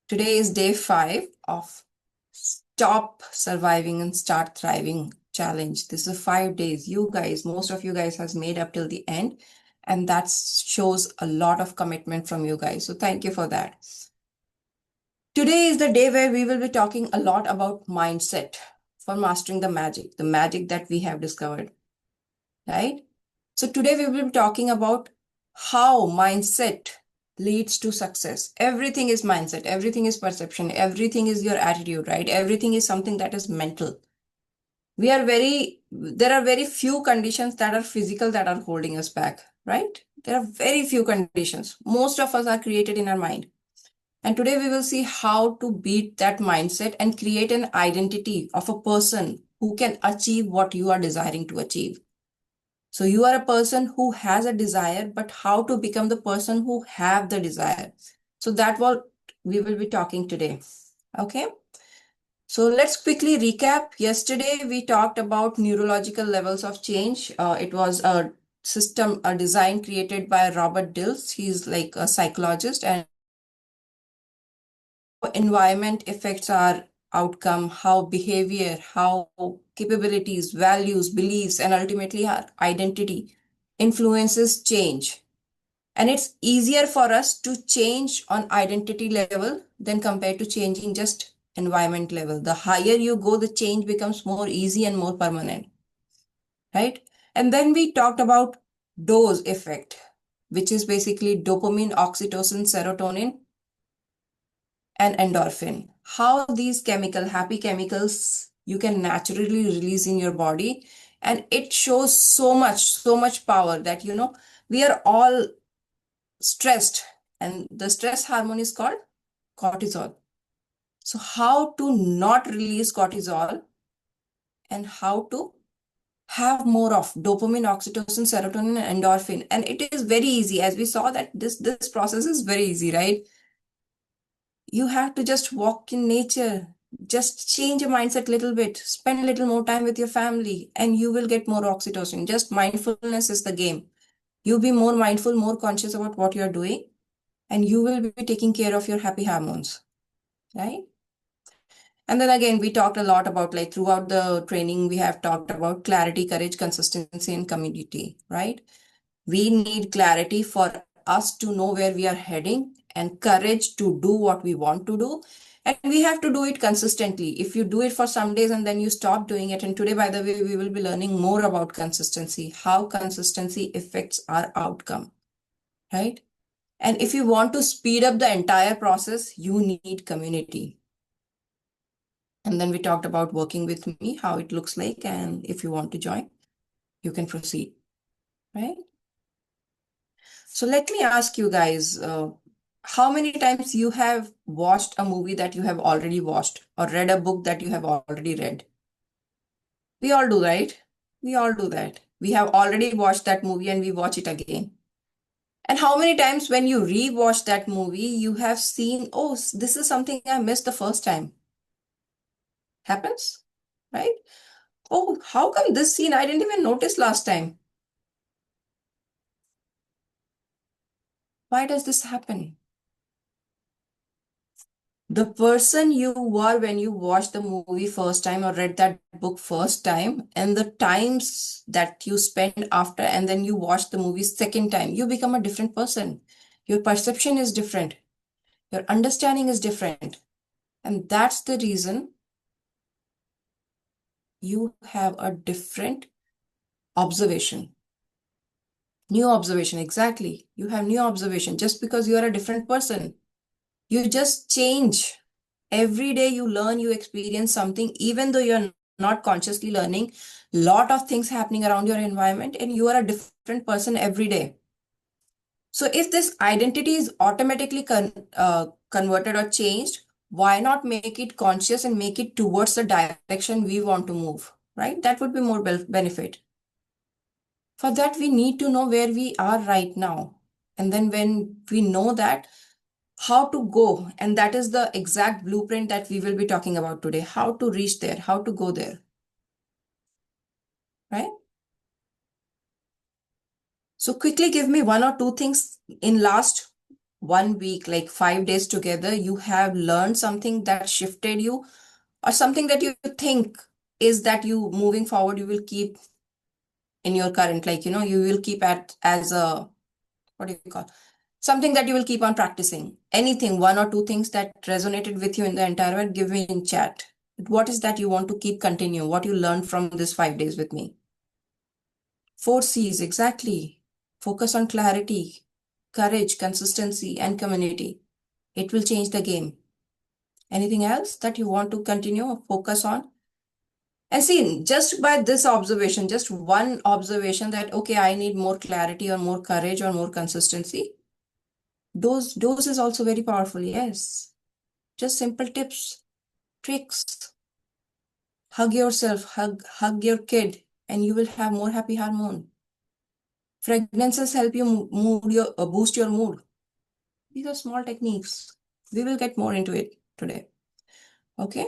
Today is day 5 of Stop Surviving and Start Thriving challenge. This is 5 days. You guys, most of you guys has made up till the end, and that shows a lot of commitment from you guys. So thank you for that. Today is the day where we will be talking a lot about mindset for mastering the magic that we have discovered, right? So today we will be talking about how mindset leads to success. Everything is mindset, everything is perception, everything is your attitude, right? Everything is something that is mental. There are very few conditions that are physical that are holding us back, right? There are very few conditions. Most of us are created in our mind. And today we will see how to beat that mindset and create an identity of a person who can achieve what you are desiring to achieve. So you are a person who has a desire, but how to become the person who have the desire. So that's what we will be talking today. Okay. So let's quickly recap. Yesterday, we talked about neurological levels of change. It was a system, a design created by Robert Dills. He's like a psychologist, and environment affects our outcome, how behavior, how capabilities, values, beliefs, and ultimately our identity influences change. And it's easier for us to change on identity level than compared to changing just environment level. The higher you go, the change becomes more easy and more permanent, right? And then we talked about dose effect, which is basically dopamine, oxytocin, serotonin, and endorphin. How these happy chemicals you can naturally release in your body. And it shows so much power that, we are all stressed, and the stress hormone is called cortisol. So how to not release cortisol and how to have more of dopamine, oxytocin, serotonin, and endorphin. And it is very easy, as we saw that this process is very easy, right? You have to just walk in nature, just change your mindset a little bit, spend a little more time with your family, and you will get more oxytocin. Just mindfulness is the game. You be more mindful, more conscious about what you're doing, and you will be taking care of your happy hormones, right? And then again, we talked a lot about, like, throughout the training, we have talked about clarity, courage, consistency, and community, right? We need clarity for us to know where we are heading, and courage to do what we want to do. And we have to do it consistently. If you do it for some days and then you stop doing it, and today, by the way, we will be learning more about consistency, how consistency affects our outcome, right? And if you want to speed up the entire process, you need community. And then we talked about working with me, how it looks like. And if you want to join, you can proceed, right? So let me ask you guys, how many times you have watched a movie that you have already watched or read a book that you have already read? We all do, right? We all do that. We have already watched that movie and we watch it again. And how many times when you rewatch that movie, you have seen, oh, this is something I missed the first time. Happens, right? Oh, how come this scene I didn't even notice last time? Why does this happen? The person you were when you watched the movie first time or read that book first time, and the times that you spend after, and then you watch the movie second time, you become a different person. Your perception is different. Your understanding is different. And that's the reason you have a different observation. New observation, exactly. You have new observation just because you are a different person. You just change. Every day you learn, you experience something, even though you're not consciously learning, lot of things happening around your environment, and you are a different person every day. So if this identity is automatically converted or changed, why not make it conscious and make it towards the direction we want to move, right? That would be more benefit. For that, we need to know where we are right now. And then when we know that, how to go, and that is the exact blueprint that we will be talking about today, how to reach there, how to go there, right? So quickly give me one or two things in last 1 week, like 5 days together, you have learned something that shifted you, or something that you think is that you moving forward, you will keep in your current, like, you will keep at as a, what do you call, something that you will keep on practicing. Anything, one or two things that resonated with you in the entire world, give me in chat. What is that you want to keep continue? What you learned from this 5 days with me? 4 C's, exactly. Focus on clarity, courage, consistency, and community. It will change the game. Anything else that you want to continue or focus on? And see, just by this observation, just one observation that, okay, I need more clarity or more courage or more consistency. Dose is also very powerful. Yes. Just simple tips, tricks. Hug yourself, hug your kid, and you will have more happy hormone. Fragrances help you boost your mood. These are small techniques. We will get more into it today. Okay.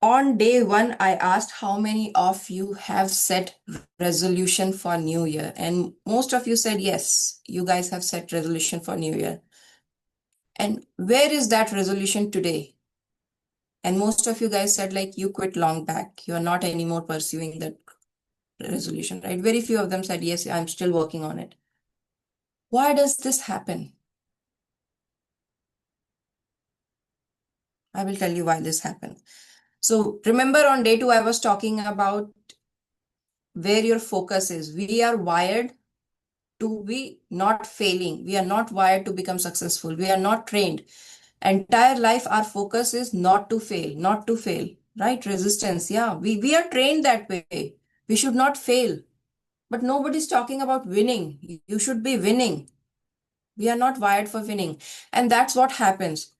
On day one, I asked how many of you have set resolution for New Year, and most of you said yes. You guys have set resolution for New Year. And where is that resolution today? And most of you guys said like you quit long back. You are not anymore pursuing that resolution, right? Very few of them said yes, I'm still working on it. Why does this happen? I will tell you why this happened. So remember on day two, I was talking about where your focus is. We are wired to be not failing. We are not wired to become successful. We are not trained. Entire life, our focus is not to fail, not to fail, right? Resistance. Yeah, we are trained that way. We should not fail. But nobody's talking about winning. You should be winning. We are not wired for winning. And that's what happens.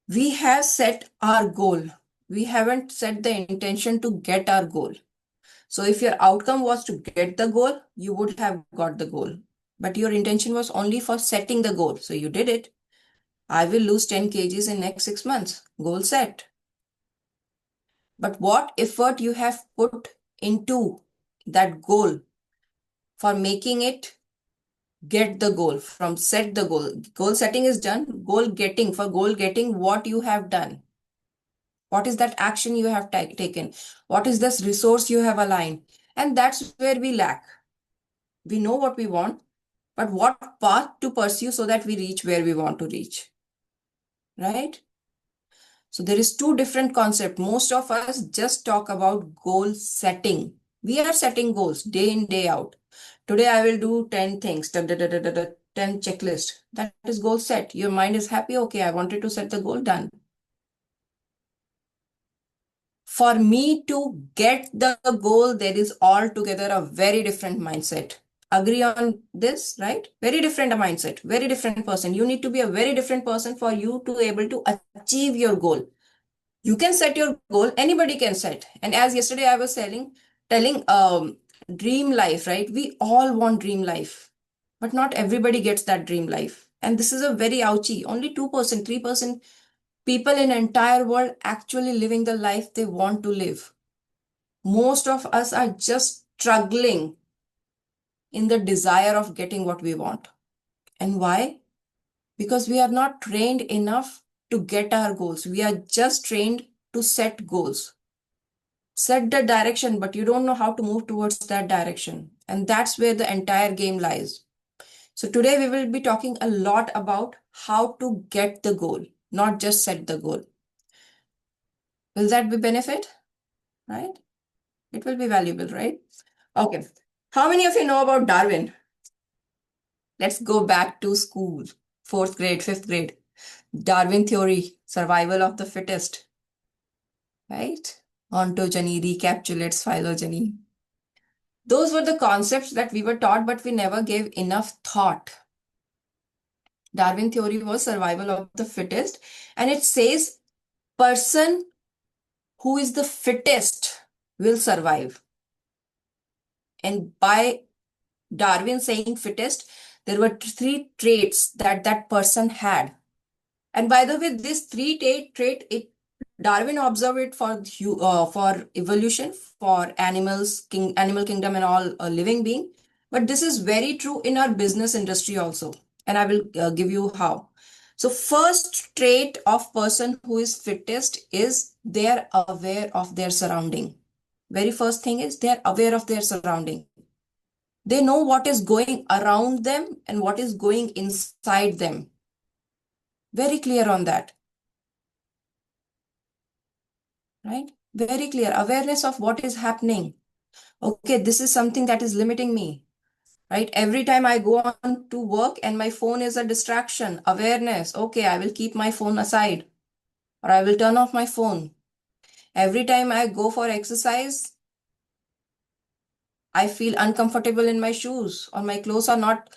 We have set our goal. We haven't set the intention to get our goal. So if your outcome was to get the goal, you would have got the goal. But your intention was only for setting the goal. So you did it. I will lose 10 kgs in next 6 months. Goal set. But what effort you have put into that goal for making it get the goal, from set the goal. Goal setting is done. Goal getting, for goal getting, what you have done. What is that action you have taken? What is this resource you have aligned? And that's where we lack. We know what we want, but what path to pursue so that we reach where we want to reach, right? So there is two different concepts. Most of us just talk about goal setting. We are setting goals day in, day out. Today I will do 10 things, 10 checklist. That is goal set. Your mind is happy. Okay, I wanted to set the goal, done. For me to get the goal, there is altogether a very different mindset. Agree on this, right? Very different a mindset, very different person. You need to be a very different person for you to able to achieve your goal. You can set your goal, anybody can set. And as yesterday I was telling dream life, right? We all want dream life, but not everybody gets that dream life. And this is a very ouchy. Only 2%, 3% people in entire world actually living the life they want to live. Most of us are just struggling in the desire of getting what we want. And why? Because we are not trained enough to get our goals. We are just trained to set goals. Set the direction, but you don't know how to move towards that direction. And that's where the entire game lies. So today we will be talking a lot about how to get the goal, not just set the goal. Will that be benefit? Right? It will be valuable, right? Okay. How many of you know about Darwin? Let's go back to school. 4th grade, 5th grade. Darwin theory, survival of the fittest. Right? Ontogeny, recapitulates phylogeny. Those were the concepts that we were taught, but we never gave enough thought. Darwin theory was survival of the fittest, and it says person who is the fittest will survive. And by Darwin saying fittest, there were 3 traits that that person had. And by the way, this 3 trait, Darwin observed it for evolution, for animal kingdom and all living being. But this is very true in our business industry also. And I will give you how. So first trait of person who is fittest is they are aware of their surrounding. Very first thing is they are aware of their surrounding. They know what is going around them and what is going inside them. Very clear on that, right? Very clear awareness of what is happening. Okay, this is something that is limiting me, right? Every time I go on to work and my phone is a distraction, awareness. Okay, I will keep my phone aside or I will turn off my phone. Every time I go for exercise, I feel uncomfortable in my shoes or my clothes are not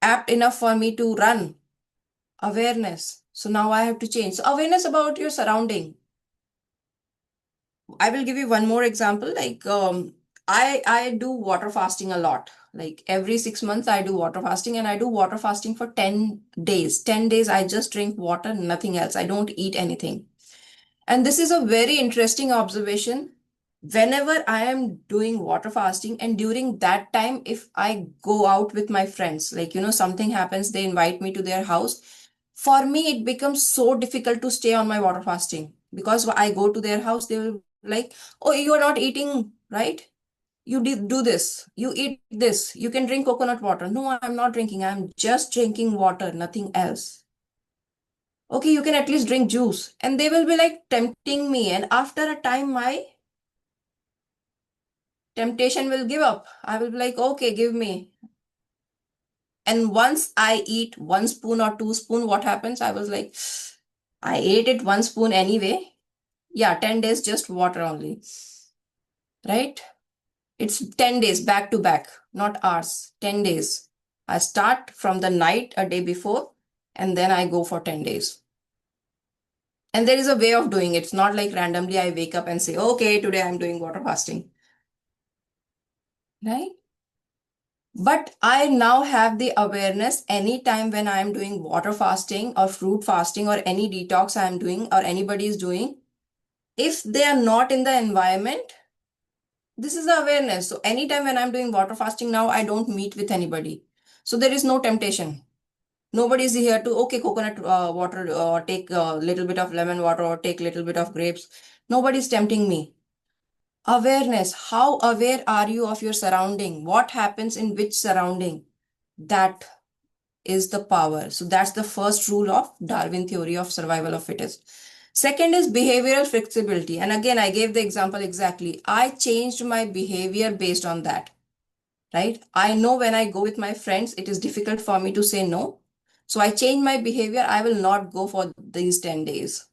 apt enough for me to run. Awareness. So now I have to change. So awareness about your surrounding. I will give you one more example. Like I do water fasting a lot. Like every 6 months I do water fasting and I do water fasting for 10 days. 10 days I just drink water, nothing else. I don't eat anything. And this is a very interesting observation. Whenever I am doing water fasting and during that time, if I go out with my friends, like, something happens, they invite me to their house. For me, it becomes so difficult to stay on my water fasting because I go to their house, they will like, oh, you are not eating, right? You do this, you eat this, you can drink coconut water. No, I'm not drinking. I'm just drinking water, nothing else. Okay, you can at least drink juice. And they will be like tempting me. And after a time, my temptation will give up. I will be like, okay, give me. And once I eat 1 spoon or 2 spoon, what happens? I was like, I ate it 1 spoon anyway. Yeah, 10 days, just water only. Right? It's 10 days back to back, not hours. 10 days. I start from the night a day before and then I go for 10 days. And there is a way of doing it. It's not like randomly I wake up and say, okay, today I'm doing water fasting. Right? But I now have the awareness anytime when I am doing water fasting or fruit fasting or any detox I am doing or anybody is doing, if they are not in the environment, this is the awareness. So anytime when I'm doing water fasting now, I don't meet with anybody. So there is no temptation. Nobody is here to, okay, coconut water or take a little bit of lemon water or take a little bit of grapes. Nobody is tempting me. Awareness. How aware are you of your surrounding? What happens in which surrounding? That is the power. So that's the first rule of Darwin theory of survival of fittest. Second is behavioral flexibility. And again, I gave the example exactly. I changed my behavior based on that, right? I know when I go with my friends, it is difficult for me to say no. So I change my behavior. I will not go for these 10 days.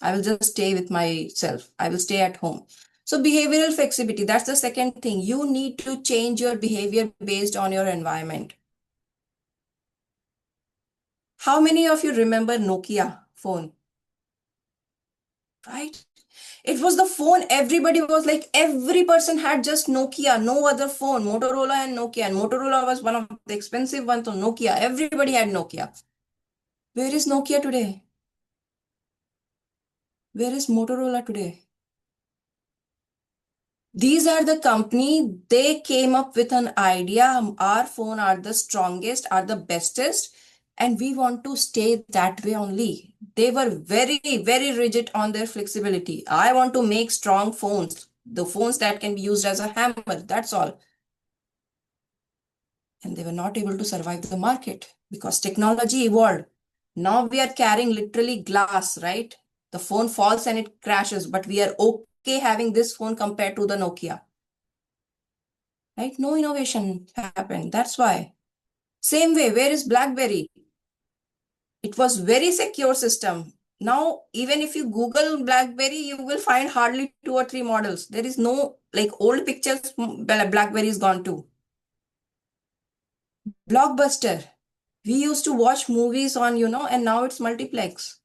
I will just stay with myself. I will stay at home. So behavioral flexibility, that's the second thing. You need to change your behavior based on your environment. How many of you remember Nokia phone? Right? It was the phone. Everybody was like, every person had just Nokia, no other phone, Motorola and Nokia. And Motorola was one of the expensive ones, so Nokia. Everybody had Nokia. Where is Nokia today? Where is Motorola today? These are the company, they came up with an idea. Our phone are the strongest, are the bestest, and we want to stay that way only. They were very, very rigid on their flexibility. I want to make strong phones, the phones that can be used as a hammer, that's all. And they were not able to survive the market because technology evolved. Now we are carrying literally glass, right? The phone falls and it crashes, but we are okay having this phone compared to the Nokia. Right? No innovation happened. That's why. Same way, where is BlackBerry? It was very secure system. Now, even if you Google BlackBerry, you will find hardly 2 or 3 models. There is no like old pictures, BlackBerry is gone too. Blockbuster. We used to watch movies on, and now it's multiplex.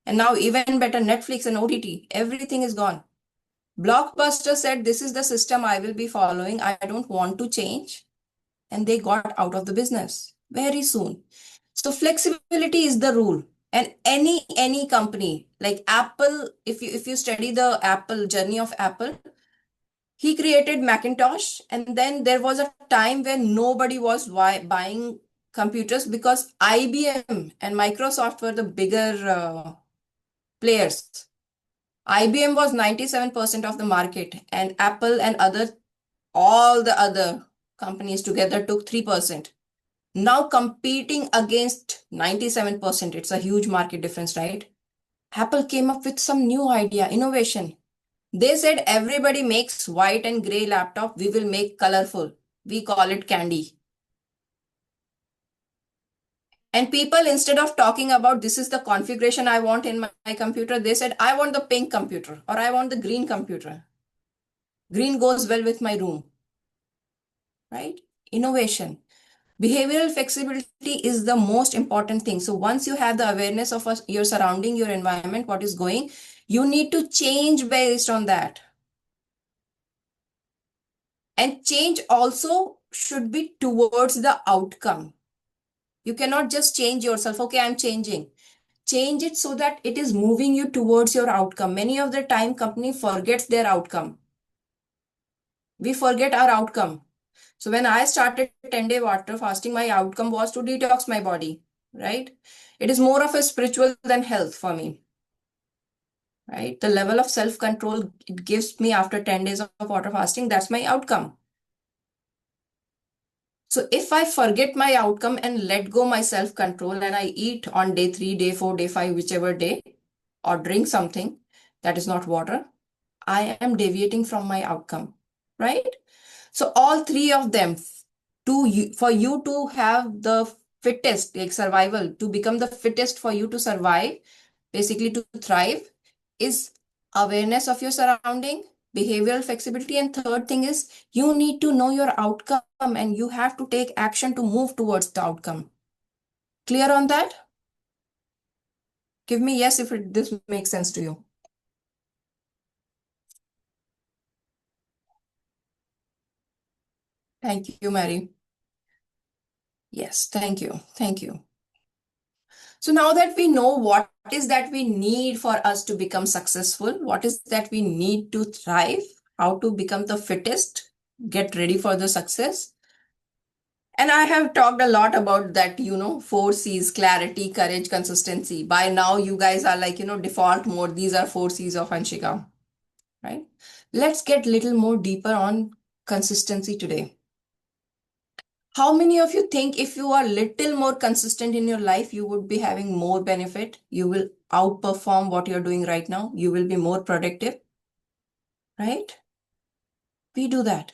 And now even better, Netflix and OTT, everything is gone. Blockbuster said, this is the system I will be following. I don't want to change. And they got out of the business very soon. So flexibility is the rule. And any company like Apple, if you study the Apple journey of Apple, He created Macintosh, and then there was a time when nobody was buying computers because IBM and Microsoft were the bigger players. IBM was 97% of the market, and Apple and all the other companies together took 3%. Now competing against 97%, it's a huge market difference, right? Apple came up with some new idea, innovation. They said everybody makes white and gray laptop, we will make colorful. We call it candy. And people, instead of talking about this is the configuration I want in my computer, they said, I want the pink computer or I want the green computer. Green goes well with my room, right? Innovation. Behavioral flexibility is the most important thing. So once you have the awareness of your surrounding, your environment, what is going, you need to change based on that. And change also should be towards the outcome. You cannot just change yourself. Okay, I'm changing. Change it so that it is moving you towards your outcome. Many of the time, company forgets their outcome. We forget our outcome. So when I started 10-day water fasting, my outcome was to detox my body, right? It is more of a spiritual than health for me, right? The level of self-control it gives me after 10 days of water fasting, that's my outcome. So if I forget my outcome and let go my self-control and I eat on day 3, day 4, day 5, whichever day, or drink something that is not water, I am deviating from my outcome, right? So all three of them, for you to have the fittest, like survival, to become the fittest for you to survive, basically to thrive, is awareness of your surrounding, behavioral flexibility, and third thing is you need to know your outcome and you have to take action to move towards the outcome. Clear on that? Give me yes if this makes sense to you. Thank you, Mary. Yes, thank you. Thank you. So now that we know what is that we need for us to become successful, what is that we need to thrive, how to become the fittest, get ready for the success. And I have talked a lot about that, 4 C's: clarity, courage, consistency. By now, you guys are like, default mode. These are 4 C's of Anshika, right? Let's get little more deeper on consistency today. How many of you think if you are little more consistent in your life, you would be having more benefit? You will outperform what you're doing right now. You will be more productive, right? We do that.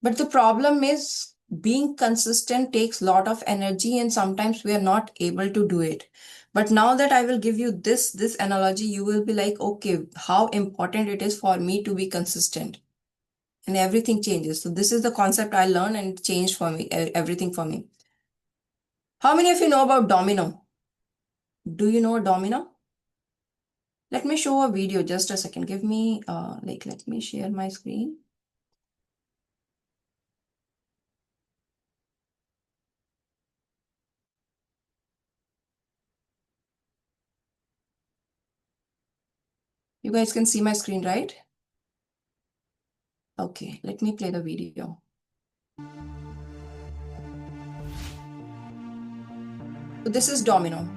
But the problem is being consistent takes a lot of energy and sometimes we are not able to do it. But now that I will give you this analogy, you will be like, okay, how important it is for me to be consistent. And everything changes. So this is the concept I learned and it changed for me, everything for me. How many of you know about domino? Do you know a domino? Let me show a video, just a second. Give me, let me share my screen. You guys can see my screen, right? Okay, let me play the video. So this is domino.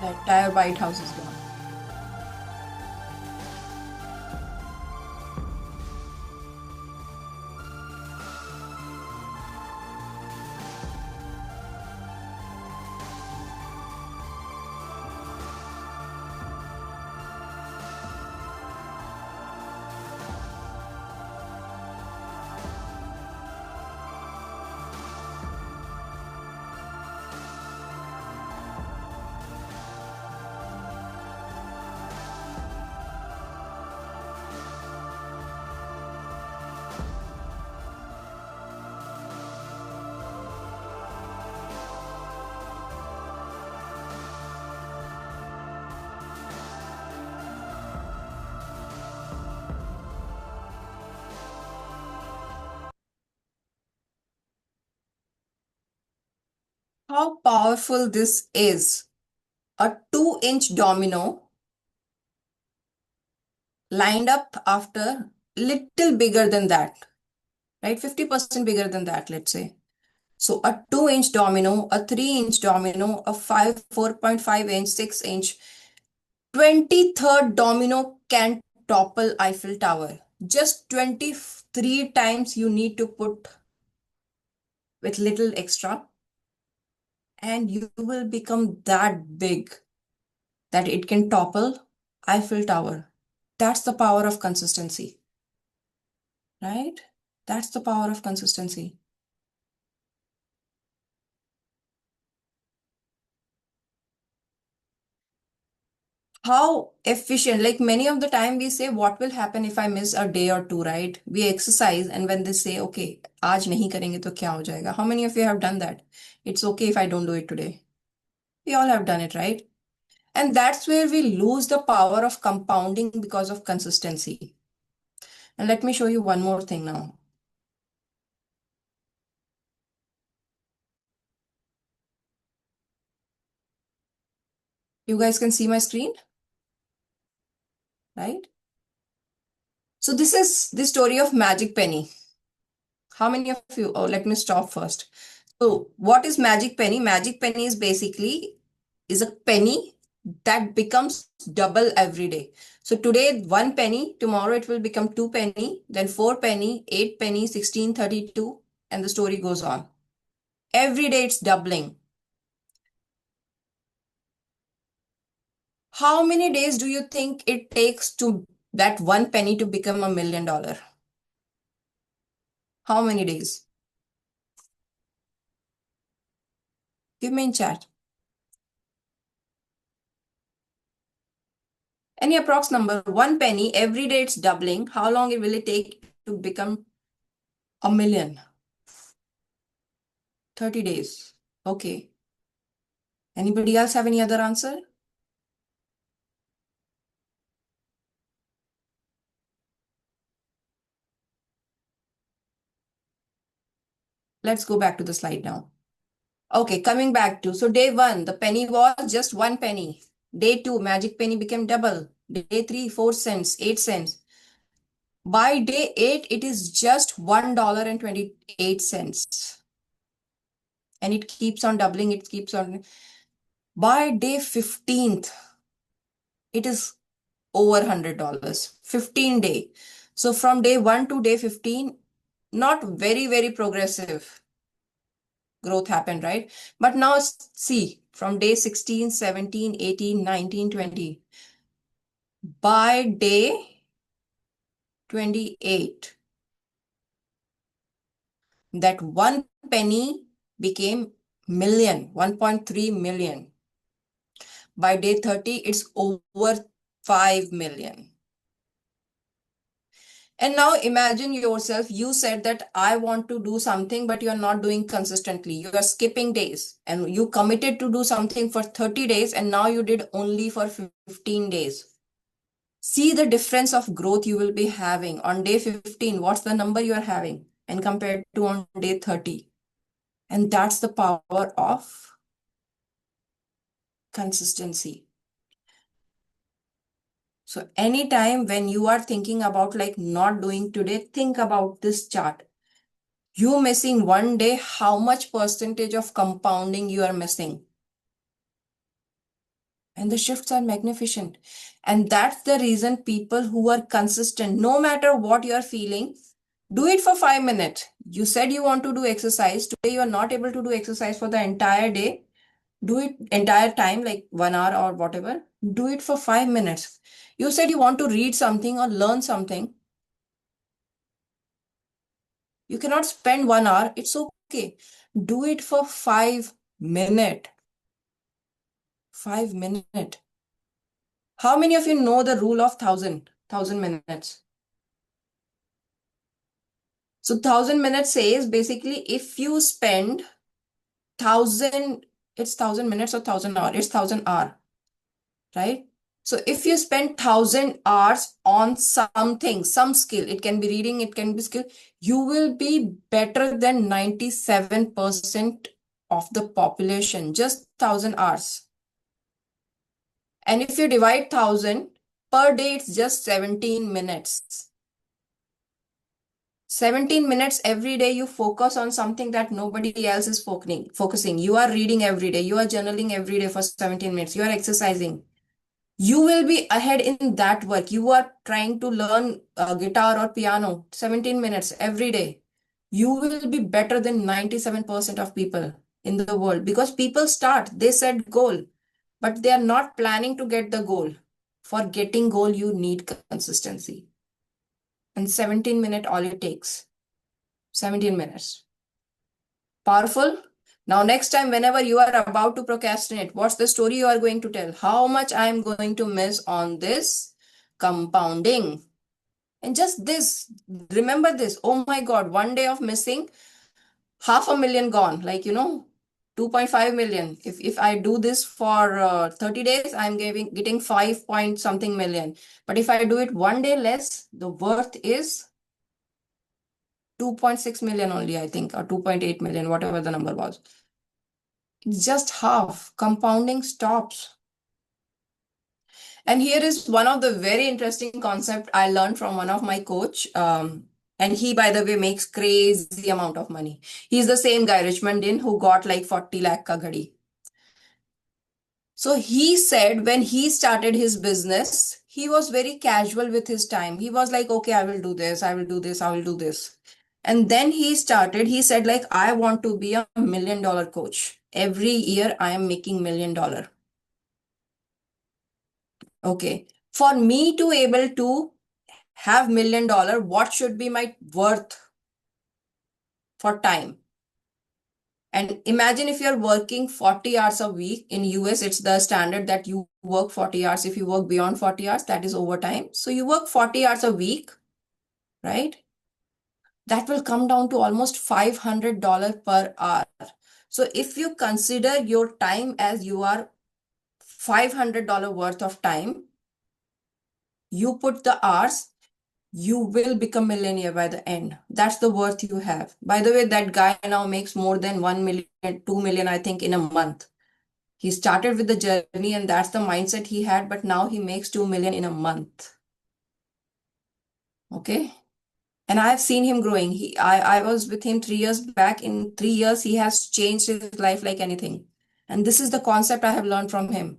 The entire White House is gone. how powerful this is. A 2-inch domino lined up after little bigger than that, right? 50% bigger than that, let's say. So a 2-inch domino, a 3-inch domino, a 4.5-inch, 6-inch, 23rd domino can topple Eiffel Tower. Just 23 times you need to put with little extra, and you will become that big that it can topple Eiffel Tower. That's the power of consistency, right? That's the power of consistency. How efficient, like many of the time we say, what will happen if I miss a day or two, right? We exercise, and when they say, okay, आज नहीं करेंगे तो क्या हो जाएगा? How many of you have done that? It's okay if I don't do it today. We all have done it, right? And that's where we lose the power of compounding because of consistency. And let me show you one more thing now. You guys can see my screen, right? So this is the story of Magic Penny. How many of you? Oh, let me stop first. So what is Magic Penny? Magic Penny is basically is a penny that becomes double every day. So today 1 penny, tomorrow it will become 2 penny, then 4 penny, 8 penny, 16, 32, and the story goes on. Every day it's doubling. How many days do you think it takes to that 1 penny to become $1 million? How many days? Give me in chat. Any approx number, 1 penny, every day it's doubling. How long will it take to become $1 million? 30 days. Okay. Anybody else have any other answer? Let's go back to the slide now. Okay, coming back to, so day 1, the penny was just 1 penny. Day 2, magic penny became double. Day 3, 4 cents, 8 cents. By day 8, it is just $1.28. And it keeps on doubling, it keeps on. By day 15th, it is over $100. 15 day. So from day 1 to day 15, not very, very progressive growth happened, right? But now see, from day 16, 17, 18, 19, 20, by day 28, that 1 penny became million, 1.3 million. By day 30, it's over 5 million. And now imagine yourself, you said that I want to do something, but you're not doing consistently. You are skipping days, and you committed to do something for 30 days, and now you did only for 15 days. See the difference of growth you will be having. On day 15, what's the number you are having? And compared to on day 30. And that's the power of consistency. So anytime when you are thinking about like not doing today, think about this chart. You missing 1 day, how much percentage of compounding you are missing? And the shifts are magnificent. And that's the reason people who are consistent, no matter what you are feeling, do it for 5 minutes. You said you want to do exercise. Today you are not able to do exercise for the entire day. Do it entire time, like 1 hour or whatever. Do it for 5 minutes. You said you want to read something or learn something. You cannot spend 1 hour. It's okay. Do it for 5 minutes. 5 minutes. How many of you know the rule of 1,000 minutes? So 1,000 minutes says basically if you spend 1,000, it's 1,000 minutes or 1,000 hours, it's 1,000 hour, right? So if you spend 1,000 hours on something, some skill, it can be reading, it can be skill, you will be better than 97% of the population, just 1,000 hours. And if you divide 1,000 per day, it's just 17 minutes. 17 minutes every day you focus on something that nobody else is focusing. You are reading every day. You are journaling every day for 17 minutes. You are exercising. You will be ahead in that work. You are trying to learn guitar or piano, 17 minutes every day. You will be better than 97% of people in the world because people start, they set goal, but they are not planning to get the goal. For getting goal, you need consistency. And 17 minutes all it takes. 17 minutes. Powerful? Now, next time, whenever you are about to procrastinate, what's the story you are going to tell? How much I am going to miss on this compounding? And just this, remember this. Oh my God, one day of missing, 500,000 gone. 2.5 million. If I do this for 30 days, I'm getting 5 point something million. But if I do it one day less, the worth is 2.6 million only, I think, or 2.8 million, whatever the number was. It's just half. Compounding stops. And here is one of the very interesting concept I learned from one of my coach. And he, by the way, makes crazy amount of money. He's the same guy, Richmond Din, who got like 40 lakh ka ghadi. So he said when he started his business, he was very casual with his time. He was like, okay, I will do this, I will do this, I will do this. And then he said like, I want to be a $1 million coach. Every year I am making $1 million. Okay. For me to able to have $1 million, what should be my worth for time? And imagine if you're working 40 hours a week. In US, it's the standard that you work 40 hours. If you work beyond 40 hours, that is overtime. So you work 40 hours a week, right? That will come down to almost $500 per hour. So if you consider your time as you are $500 worth of time, you put the hours, you will become millionaire by the end. That's the worth you have. By the way, that guy now makes more than 1 million, 2 million, I think, in a month. He started with the journey and that's the mindset he had, but now he makes 2 million in a month. Okay. And I've seen him growing. I was with him 3 years back. In 3 years, he has changed his life like anything. And this is the concept I have learned from him.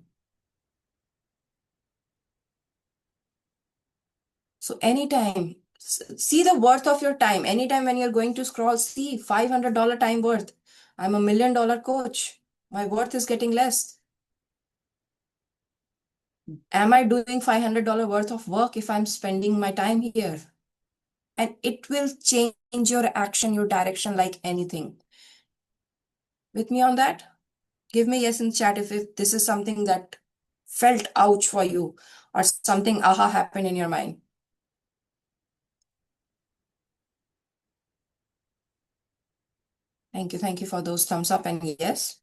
So anytime, see the worth of your time. Anytime when you're going to scroll, see $500 time worth. I'm a $1 million coach. My worth is getting less. Am I doing $500 worth of work if I'm spending my time here? And it will change your action, your direction like anything. With me on that? Give me yes in chat if this is something that felt ouch for you or something aha happened in your mind. Thank you. Thank you for those thumbs up and yes.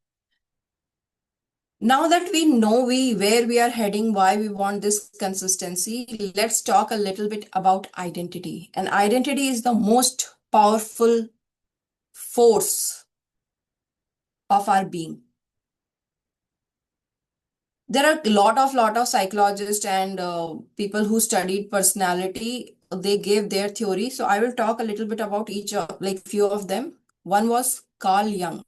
Now that we know where we are heading, why we want this consistency, let's talk a little bit about identity. And identity is the most powerful force of our being. There are a lot of psychologists and people who studied personality. They gave their theory. So I will talk a little bit about each of like few of them. One was Carl Jung.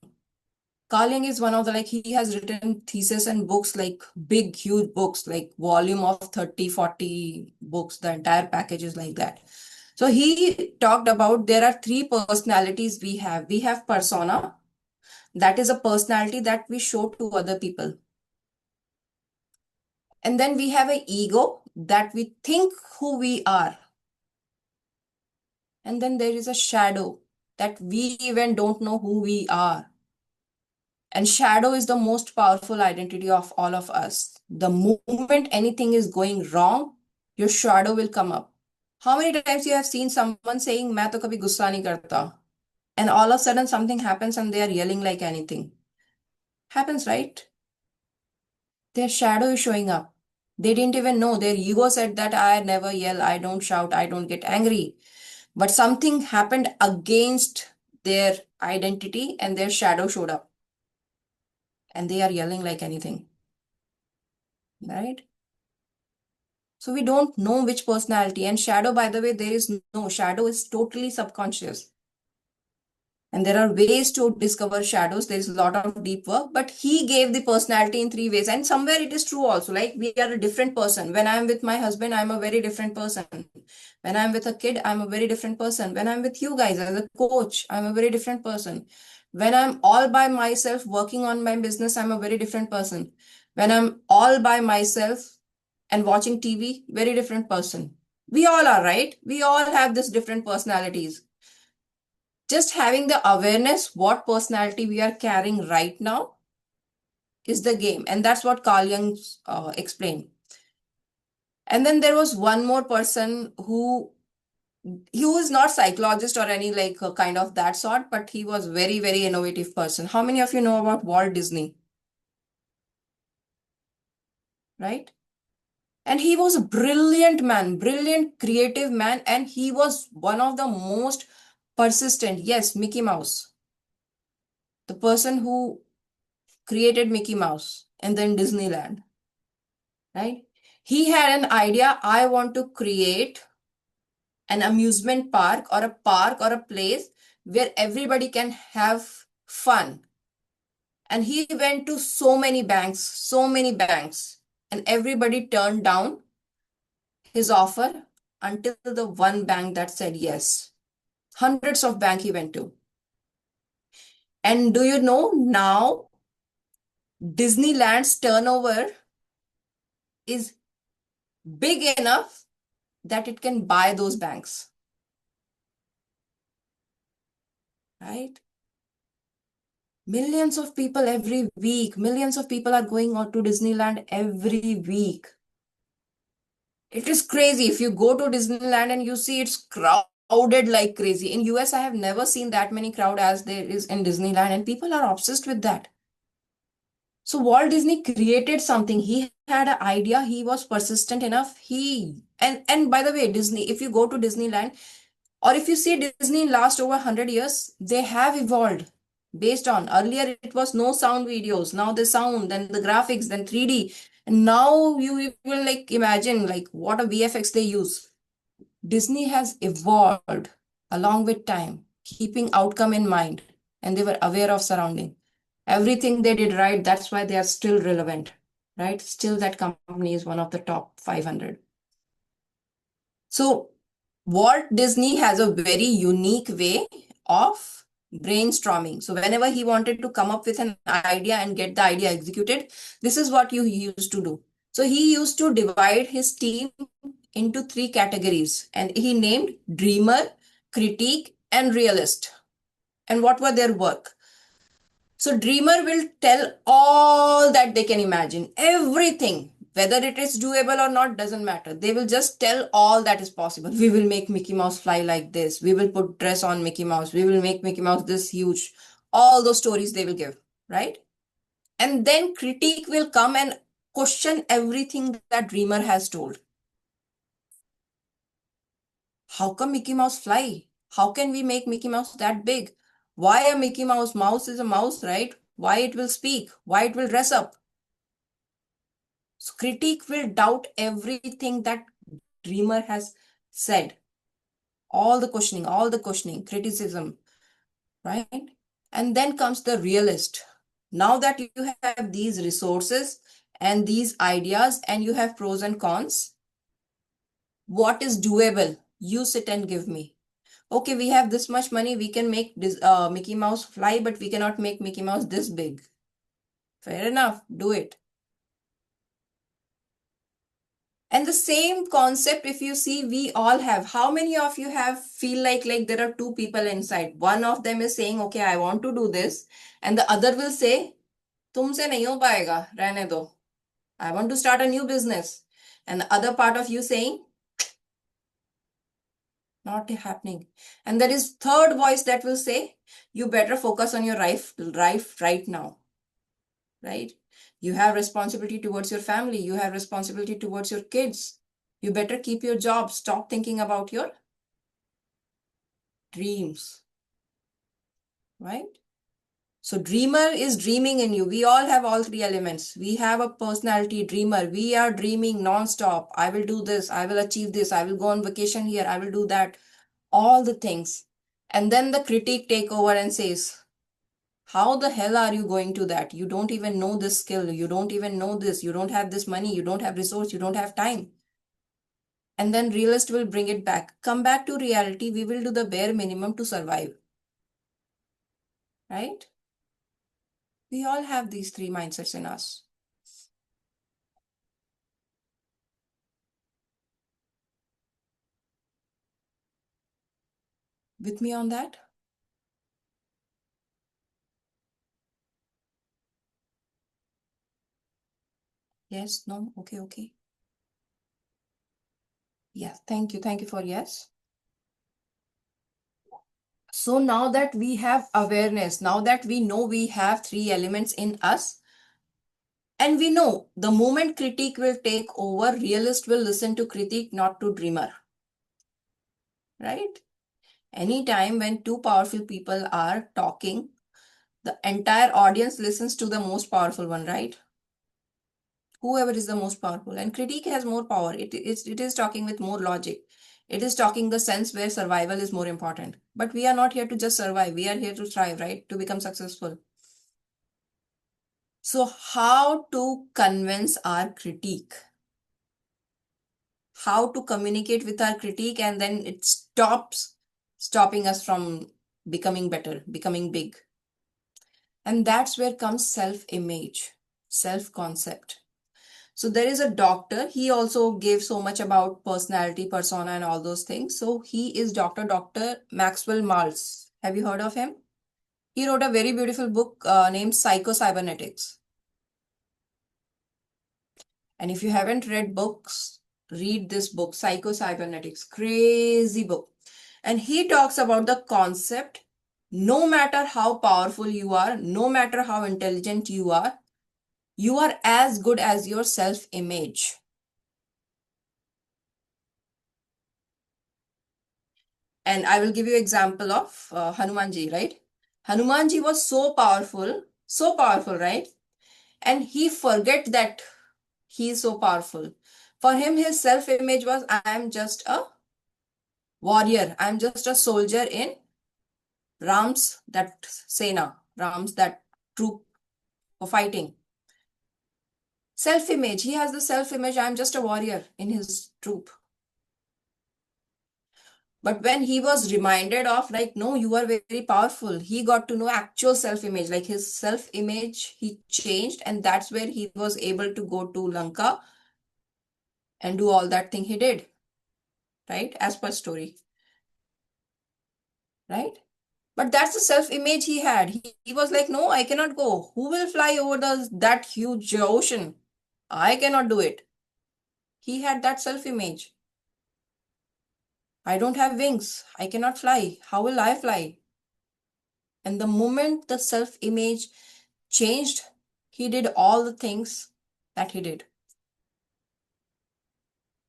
Carl Jung is one of the he has written thesis and books like big, huge books, like volume of 30, 40 books. The entire package is like that. So he talked about there are three personalities we have. We have persona. That is a personality that we show to other people. And then we have an ego that we think who we are. And then there is a shadow that we even don't know who we are. And shadow is the most powerful identity of all of us. The moment anything is going wrong, your shadow will come up. How many times you have seen someone saying, "Main to kabhi gussa nahi karta," and all of a sudden something happens and they are yelling like anything? Happens, right? Their shadow is showing up. They didn't even know. Their ego said that I never yell, I don't shout, I don't get angry. But something happened against their identity and their shadow showed up. and they are yelling like anything, right? So we don't know which personality. And shadow, by the way, there is no shadow, is totally subconscious. And there are ways to discover shadows. There is a lot of deep work, but he gave the personality in three ways. And somewhere it is true also. Like we are a different person. When I'm with my husband, I'm a very different person. When I'm with a kid, I'm a very different person. When I'm with you guys as a coach, I'm a very different person. When I'm all by myself working on my business, I'm a very different person. When I'm all by myself and watching TV, very different person. We all are, right? We all have this different personalities. Just having the awareness what personality we are carrying right now is the game. And that's what Carl Jung explained. And then there was one more person who he was not psychologist or any like kind of that sort, but he was very, very innovative person. How many of you know about Walt Disney? Right? And he was a brilliant man, brilliant creative man, and he was one of the most persistent. Yes, Mickey Mouse, the person who created Mickey Mouse and then Disneyland, right? He had an idea, I want to create an amusement park or a place where everybody can have fun. And he went to so many banks, and everybody turned down his offer until the one bank that said yes. Hundreds of banks he went to. And do you know now Disneyland's turnover is big enough that it can buy those banks, right? Millions of people every week. Millions of people are going on to Disneyland every week. It is crazy. If you go to Disneyland and you see it's crowded like crazy. In US, I have never seen that many crowd as there is in Disneyland, and people are obsessed with that. So Walt Disney created something. He had an idea. He was persistent enough. And by the way, Disney, if you go to Disneyland, or if you see Disney in last over 100 years, they have evolved based on earlier it was no sound videos, now the sound, then the graphics, then 3D. And now you will like imagine like what a VFX they use. Disney has evolved along with time, keeping outcome in mind, and they were aware of surrounding. Everything they did right, that's why they are still relevant, right? Still that company is one of the top 500. So Walt Disney has a very unique way of brainstorming. So whenever he wanted to come up with an idea and get the idea executed, this is what he used to do. So he used to divide his team into three categories, and he named dreamer, critique, and realist. And what were their work? So dreamer will tell all that they can imagine, everything, whether it is doable or not, doesn't matter. They will just tell all that is possible. We will make Mickey Mouse fly like this. We will put dress on Mickey Mouse. We will make Mickey Mouse this huge. All those stories they will give, right? And then critique will come and question everything that dreamer has told. How come Mickey Mouse fly? How can we make Mickey Mouse that big? Why a Mickey Mouse? Mouse is a mouse, right? Why it will speak? Why it will dress up? So critique will doubt everything that dreamer has said. All the questioning, criticism, right? And then comes the realist. Now that you have these resources and these ideas and you have pros and cons, what is doable? You sit and give me. Okay, we have this much money, we can make this Mickey Mouse fly, but we cannot make Mickey Mouse this big. Fair enough, do it. And the same concept, if you see, we all have. How many of you have feel like there are two people inside? One of them is saying, okay, I want to do this. And the other will say, tumse nahi ho paega, rehne do. I want to start a new business. And the other part of you saying, not happening. And there is third voice that will say, you better focus on your life right now, right? You have responsibility towards your family. You have responsibility towards your kids. You better keep your job. Stop thinking about your dreams, right? So dreamer is dreaming in you. We all have all three elements. We have a personality dreamer. We are dreaming non-stop. I will do this. I will achieve this. I will go on vacation here. I will do that. All the things. And then the critique take over and says, how the hell are you going to that? You don't even know this skill. You don't even know this. You don't have this money. You don't have resource. You don't have time. And then realist will bring it back. Come back to reality. We will do the bare minimum to survive. Right? We all have these three mindsets in us. With me on that? Yes, no, okay, okay. Yeah, thank you. Thank you for yes. So now that we have awareness, now that we know we have three elements in us, and we know the moment critique will take over, realist will listen to critique, not to dreamer. Right? Anytime when two powerful people are talking, the entire audience listens to the most powerful one, right? Whoever is the most powerful. And critique has more power. It is talking with more logic. It is talking the sense where survival is more important. But we are not here to just survive. We are here to thrive, right? To become successful. So how to convince our critique? How to communicate with our critique and then it stopping us from becoming better, becoming big. And that's where comes self-image, self-concept. So there is a doctor. He also gave so much about personality, persona, and all those things. So he is Dr. Maxwell Maltz. Have you heard of him? He wrote a very beautiful book named Psycho-Cybernetics. And if you haven't read books, read this book, Psycho-Cybernetics. Crazy book. And he talks about the concept, no matter how powerful you are, no matter how intelligent you are as good as your self-image. And I will give you example of Hanumanji, right? Hanumanji was so powerful, right? And he forget that he is so powerful. For him, his self-image was, I am just a warrior. I am just a soldier in Ram's that Sena, Ram's that troop for fighting. Self-image. He has the self-image, I am just a warrior in his troop. But when he was reminded of like, no, you are very powerful, he got to know actual self-image, like his self-image, he changed. And that's where he was able to go to Lanka and do all that thing he did, right? As per story, right? But that's the self-image he had. He was like, no, I cannot go. Who will fly over that huge ocean? I cannot do it. He had that self-image. I don't have wings. I cannot fly. How will I fly? And the moment the self-image changed, he did all the things that he did.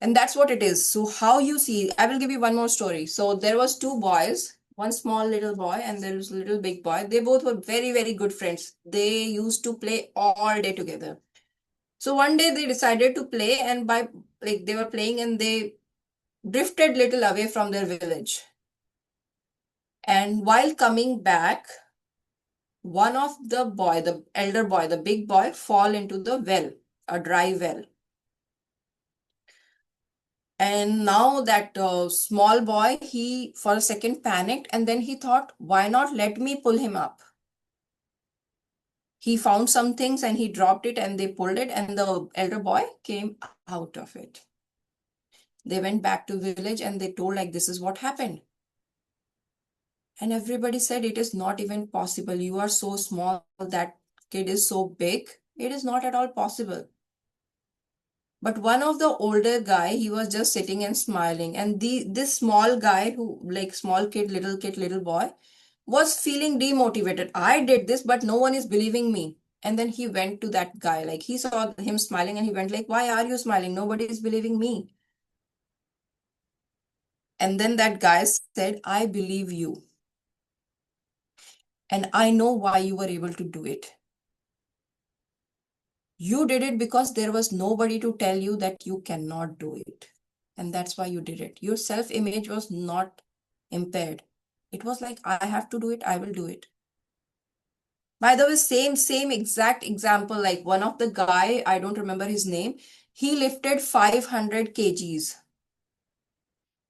And that's what it is. So how you see, I will give you one more story. So there was two boys, one small little boy and there was a little big boy. They both were very, very good friends. They used to play all day together. So one day they decided to play and by like they were playing and they drifted little away from their village. And while coming back, one of the elder boy, the big boy, fall into the well, a dry well. And now that small boy, he for a second panicked and then he thought, why not let me pull him up? He found some things and he dropped it and they pulled it and the elder boy came out of it. They went back to village and they told like, this is what happened. And everybody said, it is not even possible. You are so small. That kid is so big. It is not at all possible. But one of the older guy, he was just sitting and smiling. And this small guy who like small kid, little boy was feeling demotivated. I did this, but no one is believing me. And then he went to that guy, like he saw him smiling and he went like, why are you smiling? Nobody is believing me. And then that guy said, I believe you. And I know why you were able to do it. You did it because there was nobody to tell you that you cannot do it. And that's why you did it. Your self-image was not impaired. It was like, I have to do it, I will do it. By the way, same exact example, like one of the guy, I don't remember his name, he lifted 500 kgs,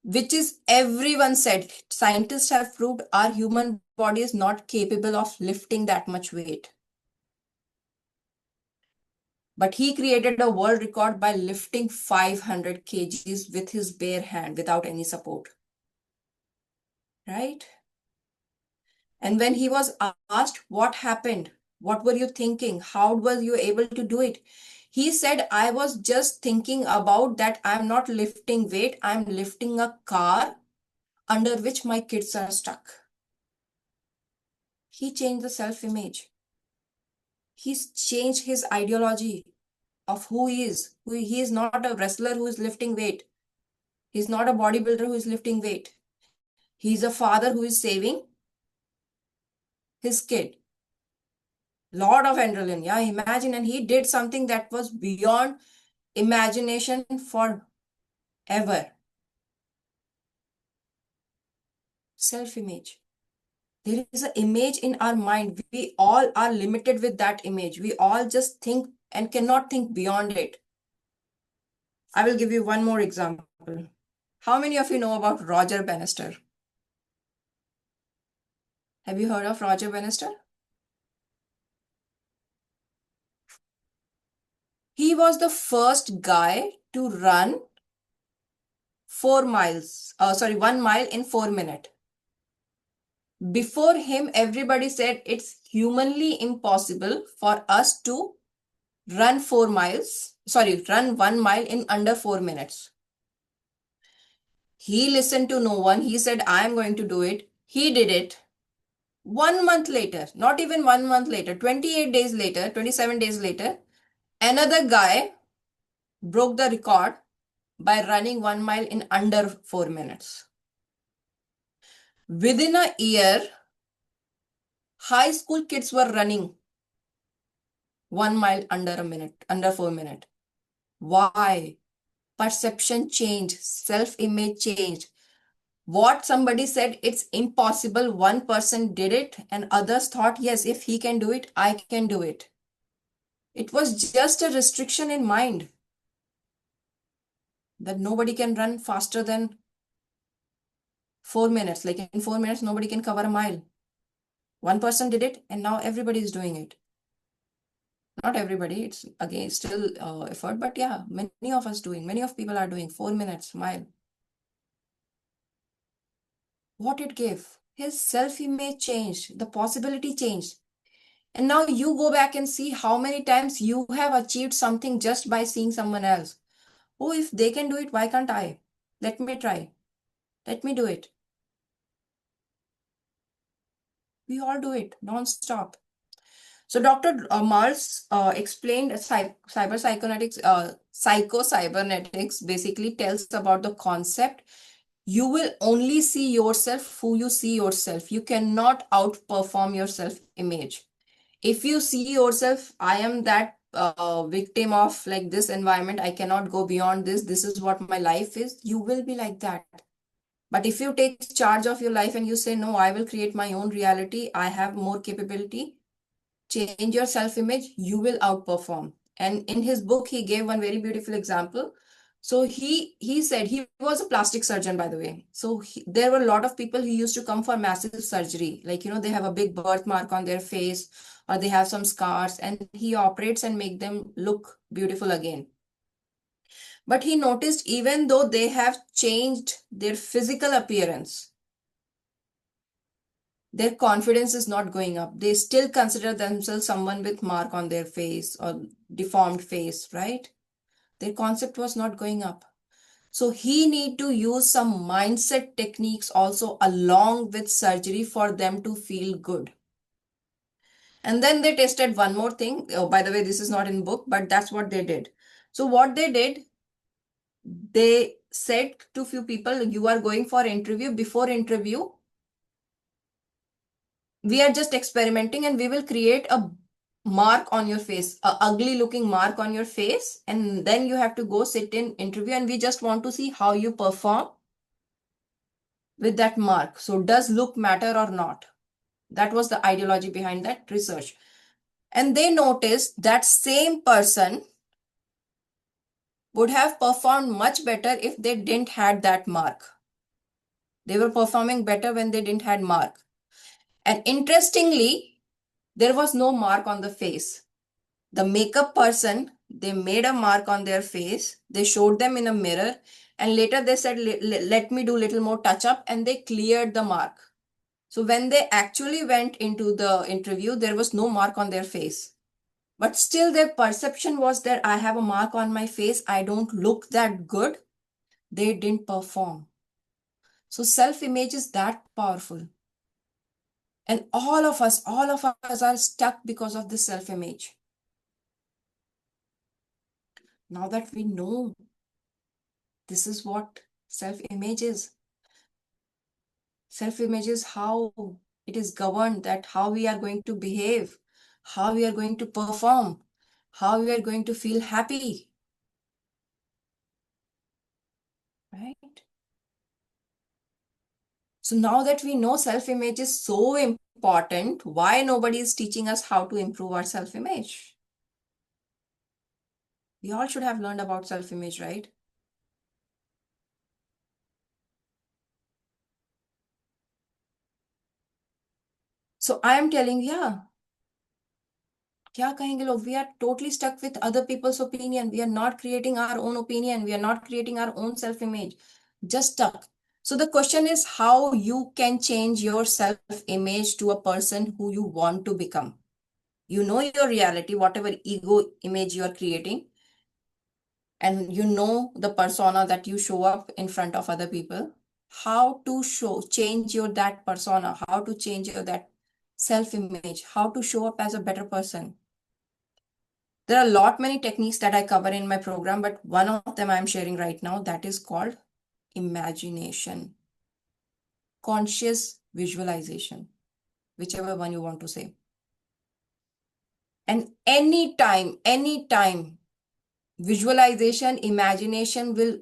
which is everyone said, scientists have proved our human body is not capable of lifting that much weight. But he created a world record by lifting 500 kgs with his bare hand without any support. Right? And when he was asked what happened, what were you thinking? How were you able to do it? He said, I was just thinking about that I'm not lifting weight, I'm lifting a car under which my kids are stuck. He changed the self-image. He's changed his ideology of who he is. He is not a wrestler who is lifting weight. He's not a bodybuilder who is lifting weight. He's a father who is saving his kid. Lot of adrenaline. Yeah, imagine. And he did something that was beyond imagination forever. Self-image. There is an image in our mind. We all are limited with that image. We all just think and cannot think beyond it. I will give you one more example. How many of you know about Roger Bannister? Have you heard of Roger Bannister? He was the first guy to run 1 mile in 4 minutes. Before him, everybody said it's humanly impossible for us to run 1 mile in under 4 minutes. He listened to no one. He said, I am going to do it. He did it. 1 month later, not even 1 month later, 28 days later, 27 days later, another guy broke the record by running 1 mile in under 4 minutes. Within a year, high school kids were running 1 mile under 4 minutes. Why? Perception changed, self-image changed. What somebody said, it's impossible. One person did it and others thought, yes, if he can do it, I can do it. It was just a restriction in mind that nobody can run faster than 4 minutes. Like in 4 minutes, nobody can cover a mile. One person did it and now everybody is doing it. Not everybody, it's again still effort, but yeah, many of people are doing 4 minutes mile. What it gave? His self-image changed, the possibility changed. And now you go back and see how many times you have achieved something just by seeing someone else. Oh, if they can do it, why can't I? Let me try. Let me do it. We all do it non-stop. So Dr. Mars explained psycho-cybernetics basically tells about the concept. You will only see yourself who you see yourself. You cannot outperform your self-image. If you see yourself, I am that victim of like this environment, I cannot go beyond this, this is what my life is, you will be like that. But if you take charge of your life and you say, no, I will create my own reality, I have more capability, change your self-image, you will outperform. And in his book, he gave one very beautiful example. So he said, he was a plastic surgeon, by the way. So there were a lot of people who used to come for massive surgery. Like, they have a big birthmark on their face or they have some scars and he operates and make them look beautiful again. But he noticed even though they have changed their physical appearance, their confidence is not going up. They still consider themselves someone with mark on their face or deformed face, right? Their concept was not going up. So he need to use some mindset techniques also along with surgery for them to feel good. And then they tested one more thing. Oh, by the way, this is not in book, but that's what they did. So what they did, they said to few people, you are going for interview. Before interview, We are just experimenting and we will create a mark on your face, a ugly looking mark on your face, and then you have to go sit in interview and we just want to see how you perform with that mark. So does look matter or not? That was the ideology behind that research. And they noticed that same person would have performed much better if they didn't had that mark. They were performing better when they didn't had mark. And interestingly, there was no mark on the face. The makeup person, they made a mark on their face. They showed them in a mirror and later they said, let me do little more touch up, and they cleared the mark. So when they actually went into the interview, there was no mark on their face. But still their perception was that I have a mark on my face. I don't look that good. They didn't perform. So self-image is that powerful. And all of us are stuck because of this self-image. Now that we know this is what self-image is. Self-image is how it is governed, that how we are going to behave, how we are going to perform, how we are going to feel happy. Right? So now that we know self-image is so important, why nobody is teaching us how to improve our self-image? We all should have learned about self-image, right? So I am telling, yeah, क्या कहेंगे लोग? We are totally stuck with other people's opinion. We are not creating our own opinion. We are not creating our own self-image. Just stuck. So the question is how you can change your self-image to a person who you want to become. You know your reality, whatever ego image you are creating, and you know the persona that you show up in front of other people. How to change your that persona, how to change your that self-image, how to show up as a better person. There are a lot many techniques that I cover in my program, but one of them I'm sharing right now, that is called imagination, conscious visualization, whichever one you want to say. And anytime, visualization, imagination will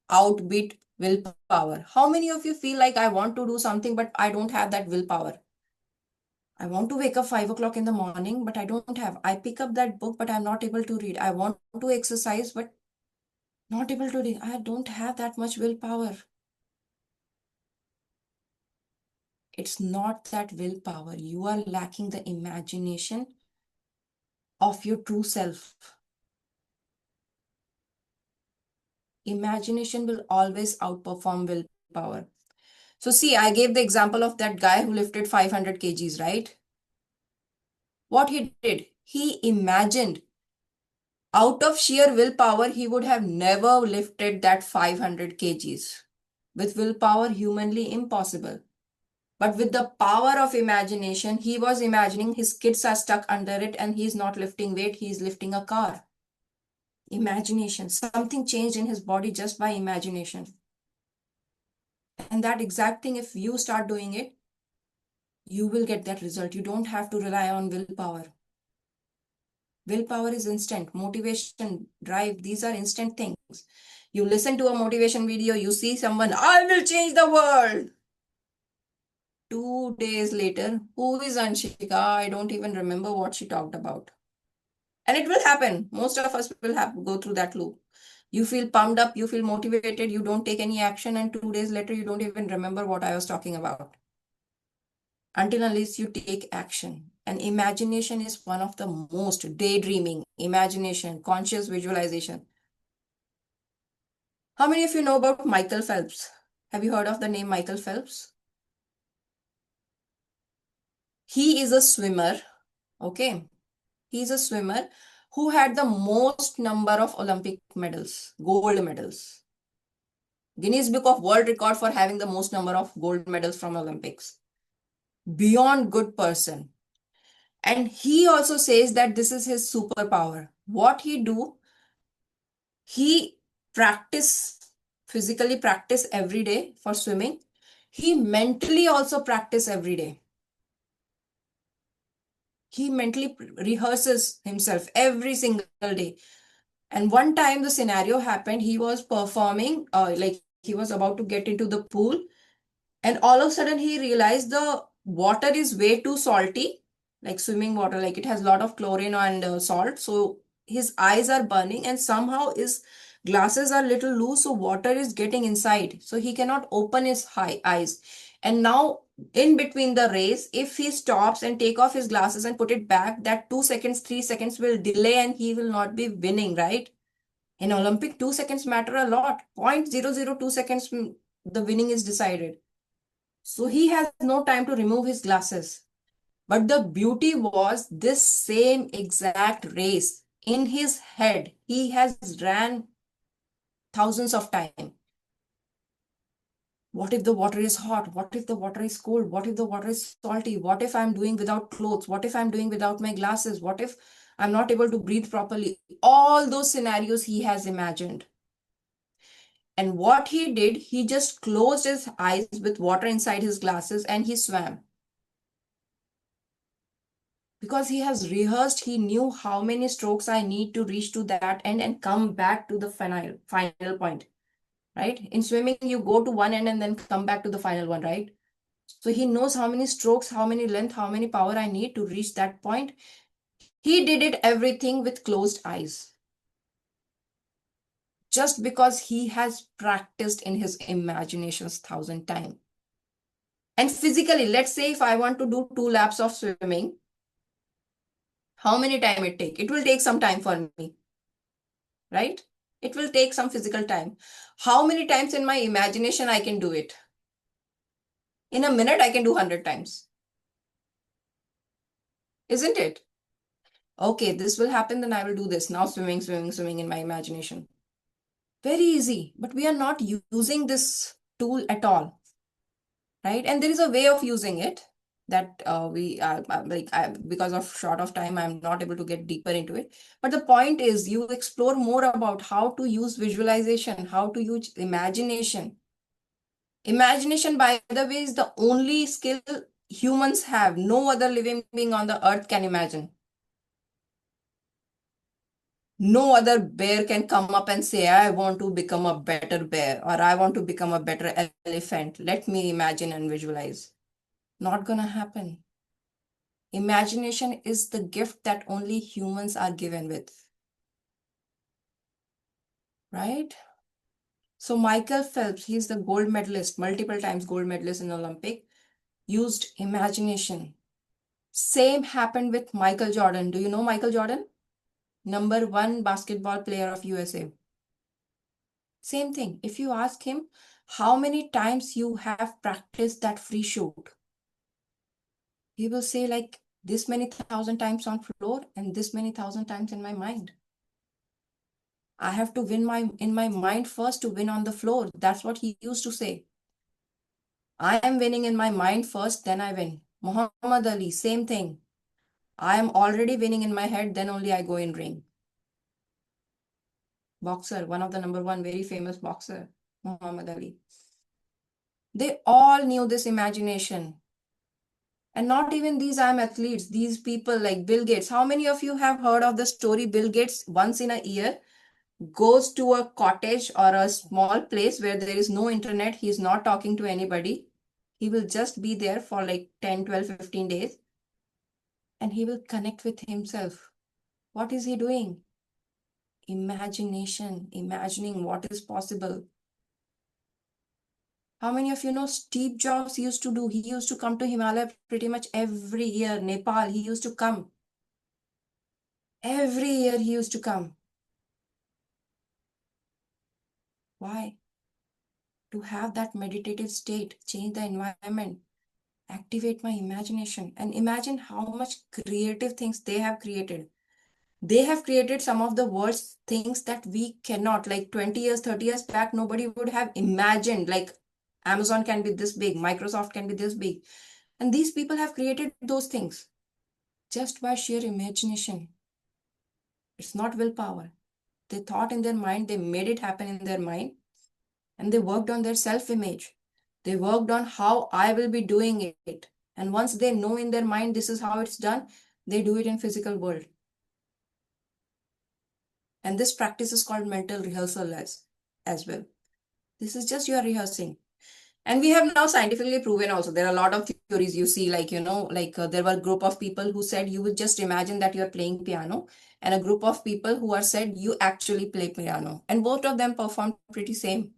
outbeat willpower. How many of you feel like I want to do something, but I don't have that willpower? I want to wake up 5 o'clock in the morning, but I don't have. I pick up that book, but I'm not able to read. I want to exercise, but not able to read. I don't have that much willpower. It's not that willpower. You are lacking the imagination of your true self. Imagination will always outperform willpower. So see, I gave the example of that guy who lifted 500 kgs, right? What he did, he imagined out of sheer willpower, he would have never lifted that 500 kgs. With willpower, humanly impossible. But with the power of imagination, he was imagining his kids are stuck under it and he's not lifting weight, he's lifting a car. Imagination. Something changed in his body just by imagination. And that exact thing, if you start doing it, you will get that result. You don't have to rely on willpower. Willpower is instant. Motivation, drive, these are instant things. You listen to a motivation video, you see someone, I will change the world. 2 days later, who is Anshika? I don't even remember what she talked about. And it will happen. Most of us will have go through that loop. You feel pumped up, you feel motivated, you don't take any action, and 2 days later, you don't even remember what I was talking about. Until unless you take action. And imagination is one of the most daydreaming, imagination, conscious visualization. How many of you know about Michael Phelps? Have you heard of the name Michael Phelps? He is a swimmer, okay? He's a swimmer who had the most number of Olympic medals, gold medals. Guinness Book of World Record for having the most number of gold medals from Olympics. Beyond good person. And he also says that this is his superpower. What he do, he physically practice every day for swimming. He mentally also practice every day. He mentally rehearses himself every single day. And one time the scenario happened, he was performing, like he was about to get into the pool, and all of a sudden he realized the water is way too salty, like swimming water, like it has a lot of chlorine and salt. So his eyes are burning, and somehow his glasses are little loose, so water is getting inside. So he cannot open his eyes. And now in between the race, if he stops and take off his glasses and put it back, that 2 seconds, 3 seconds will delay and he will not be winning, right? In Olympic, 2 seconds matter a lot. 0.002 seconds, the winning is decided. So he has no time to remove his glasses. But the beauty was this same exact race in his head. He has ran thousands of times. What if the water is hot? What if the water is cold? What if the water is salty? What if I'm doing without clothes? What if I'm doing without my glasses? What if I'm not able to breathe properly? All those scenarios he has imagined. And what he did, he just closed his eyes with water inside his glasses and he swam. Because he has rehearsed, he knew how many strokes I need to reach to that end and come back to the final point, right? In swimming, you go to one end and then come back to the final one, right? So he knows how many strokes, how many length, how many power I need to reach that point. He did it everything with closed eyes. Just because he has practiced in his imaginations 1,000 times. And physically, let's say if I want to do 2 laps of swimming, how many time it take? It will take some time for me, right? It will take some physical time. How many times in my imagination I can do it? In a minute, I can do 100 times. Isn't it? Okay, this will happen, then I will do this. Now swimming, swimming, swimming in my imagination. Very easy, but we are not using this tool at all, right? And there is a way of using it that because of short of time, I'm not able to get deeper into it. But the point is, you explore more about how to use visualization, how to use imagination. Imagination, by the way, is the only skill humans have. No other living being on the earth can imagine. No other bear can come up and say, I want to become a better bear or I want to become a better elephant. Let me imagine and visualize. Not gonna happen. Imagination is the gift that only humans are given with. Right? So Michael Phelps, he's the gold medalist, multiple times gold medalist in Olympic, used imagination. Same happened with Michael Jordan. Do you know Michael Jordan? #1 basketball player of USA. Same thing. If you ask him how many times you have practiced that free shoot, he will say like this many thousand times on floor and this many thousand times in my mind. I have to win in my mind first to win on the floor. That's what he used to say. I am winning in my mind first, then I win. Muhammad Ali, same thing. I am already winning in my head, then only I go in ring. Boxer, one of the #1 very famous boxer, Muhammad Ali. They all knew this imagination. And not even these I'm athletes, these people like Bill Gates. How many of you have heard of the story Bill Gates once in a year goes to a cottage or a small place where there is no internet, he's not talking to anybody. He will just be there for like 10, 12, 15 days and he will connect with himself. What is he doing? Imagination, imagining what is possible. How many of you know Steve Jobs used to do? He used to come to Himalaya pretty much every year. Nepal, he used to come. Every year he used to come. Why? To have that meditative state, change the environment, activate my imagination, and imagine how much creative things they have created. They have created some of the world's things that we cannot, like 20 years, 30 years back, nobody would have imagined, like Amazon can be this big, Microsoft can be this big. And these people have created those things just by sheer imagination. It's not willpower. They thought in their mind, they made it happen in their mind, and they worked on their self-image. They worked on how I will be doing it. And once they know in their mind, this is how it's done, They do it in physical world. And this practice is called mental rehearsal as well. This is just your rehearsing. And we have now scientifically proven also, there are a lot of theories you see, like, there were a group of people who said you would just imagine that you're playing piano, and a group of people who are said you actually play piano. And both of them performed pretty same.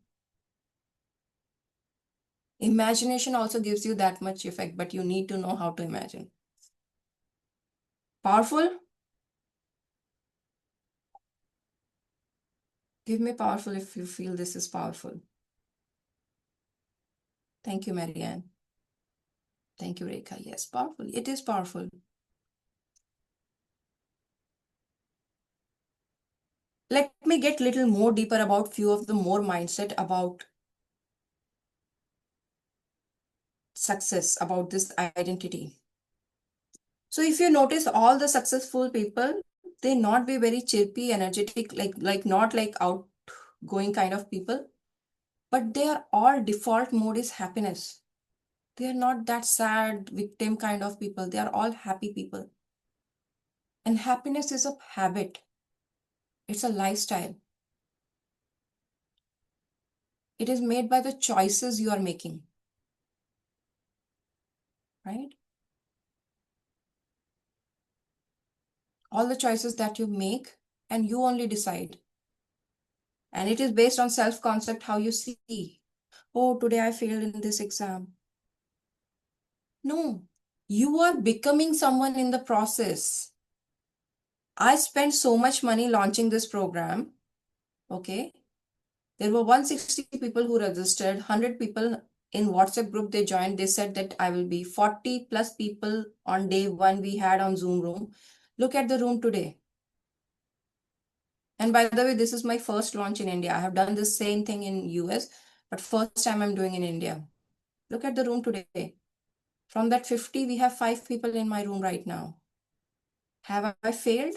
Imagination also gives you that much effect, but you need to know how to imagine. Powerful? Give me powerful if you feel this is powerful. Thank you, Marianne. Thank you, Rekha. Yes, powerful. It is powerful. Let me get little more deeper about few of the more mindset about success, about this identity. So if you notice all the successful people, they not be very chirpy, energetic, like not like outgoing kind of people, but their all default mode is happiness. They are not that sad victim kind of people. They are all happy people. And happiness is a habit. It's a lifestyle. It is made by the choices you are making, right? All the choices that you make and you only decide. And it is based on self-concept, how you see. Oh, today I failed in this exam. No, you are becoming someone in the process. I spent so much money launching this program. Okay. There were 160 people who registered, 100 people in WhatsApp group they joined. They said that I will be 40 plus people on day one we had on Zoom room. Look at the room today. And by the way, this is my first launch in India. I have done the same thing in US, but first time I'm doing in India. Look at the room today. From that 50, we have 5 people in my room right now. Have I failed?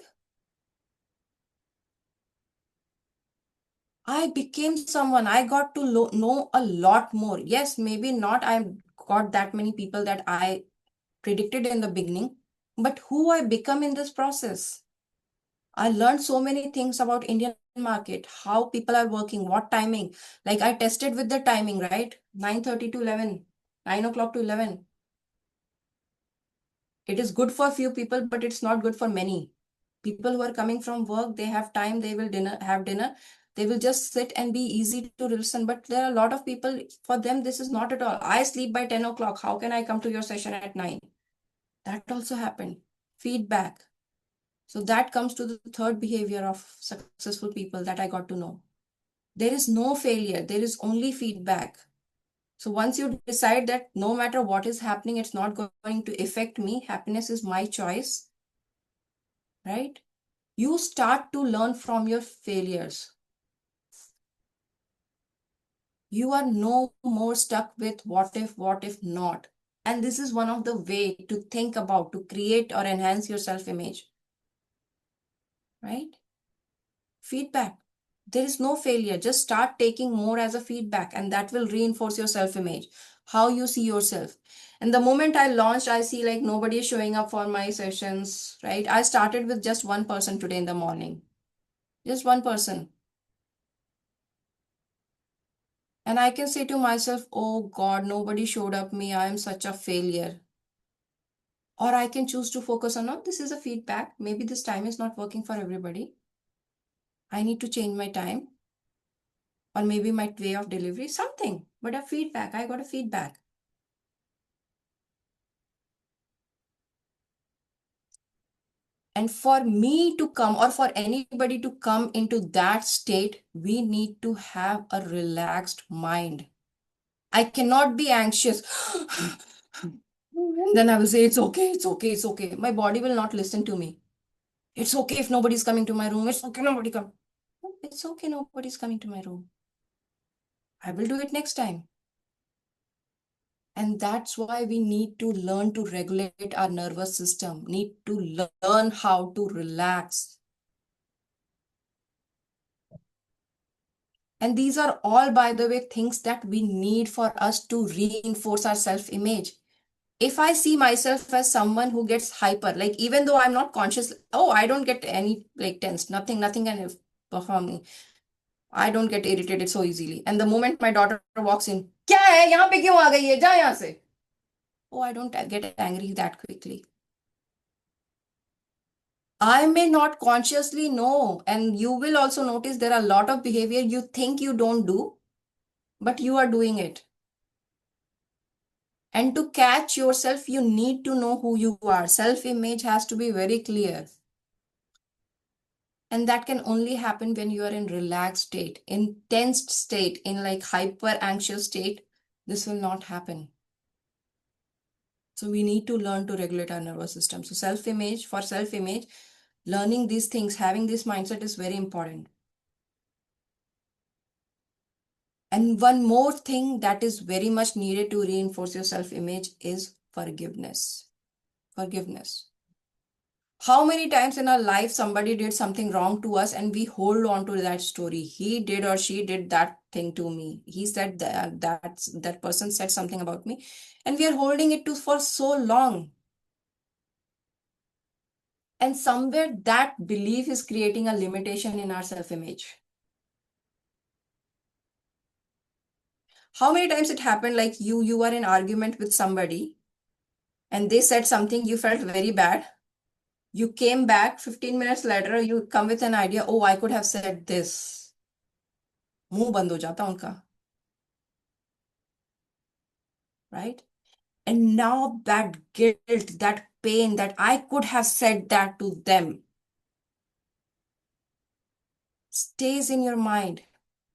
I became someone. I got to know a lot more. Yes, maybe not I got that many people that I predicted in the beginning, but who I become in this process. I learned so many things about Indian market, how people are working, what timing. Like I tested with the timing, right? 9:30 to 11, 9 o'clock to 11. It is good for few people, but it's not good for many. People who are coming from work, they have time, they will have dinner. They will just sit and be easy to listen. But there are a lot of people, for them, this is not at all. I sleep by 10 o'clock. How can I come to your session at 9? That also happened. Feedback. So that comes to the third behavior of successful people that I got to know. There is no failure. There is only feedback. So once you decide that no matter what is happening, it's not going to affect me, happiness is my choice, right? You start to learn from your failures. You are no more stuck with what if not. And this is one of the way to think about, to create or enhance your self-image, right? Feedback. There is no failure. Just start taking more as a feedback, and that will reinforce your self-image, how you see yourself. And the moment I launched, I see like nobody is showing up for my sessions, right? I started with just one person today in the morning, just one person. And I can say to myself, oh God, nobody showed up me. I am such a failure. Or I can choose to focus on, no, this is a feedback. Maybe this time is not working for everybody. I need to change my time or maybe my way of delivery, something. But a feedback, I got a feedback. And for me to come or for anybody to come into that state, we need to have a relaxed mind. I cannot be anxious. Then I will say, it's okay, it's okay, it's okay. My body will not listen to me. It's okay if nobody's coming to my room. It's okay, nobody come. It's okay, nobody's coming to my room. I will do it next time. And that's why we need to learn to regulate our nervous system, need to learn how to relax. And these are all, by the way, things that we need for us to reinforce our self-image. if I see myself as someone who gets hyper, like even though I'm not conscious, oh, I don't get any like tense, nothing can perform me. I don't get irritated so easily. And the moment my daughter walks in, क्या है यहाँ पे क्यों आ गई है जा यहाँ से. Oh, I don't get angry that quickly. I may not consciously know, and you will also notice there are a lot of behavior you think you don't do, but you are doing it. And to catch yourself, you need to know who you are. Self-image has to be very clear. And that can only happen when you are in relaxed state, in tensed state, in like hyper anxious state. This will not happen. So we need to learn to regulate our nervous system. So for self-image, learning these things, having this mindset is very important. And one more thing that is very much needed to reinforce your self-image is forgiveness. Forgiveness. How many times in our life somebody did something wrong to us and we hold on to that story? He did or she did that thing to me. He said that person said something about me, and we are holding it to for so long. And somewhere that belief is creating a limitation in our self-image. How many times it happened like you were in argument with somebody and they said something, you felt very bad. You came back 15 minutes later, you come with an idea, oh, I could have said this. मुंह बंद हो जाता उनका. Right? And now that guilt, that pain that I could have said that to them stays in your mind.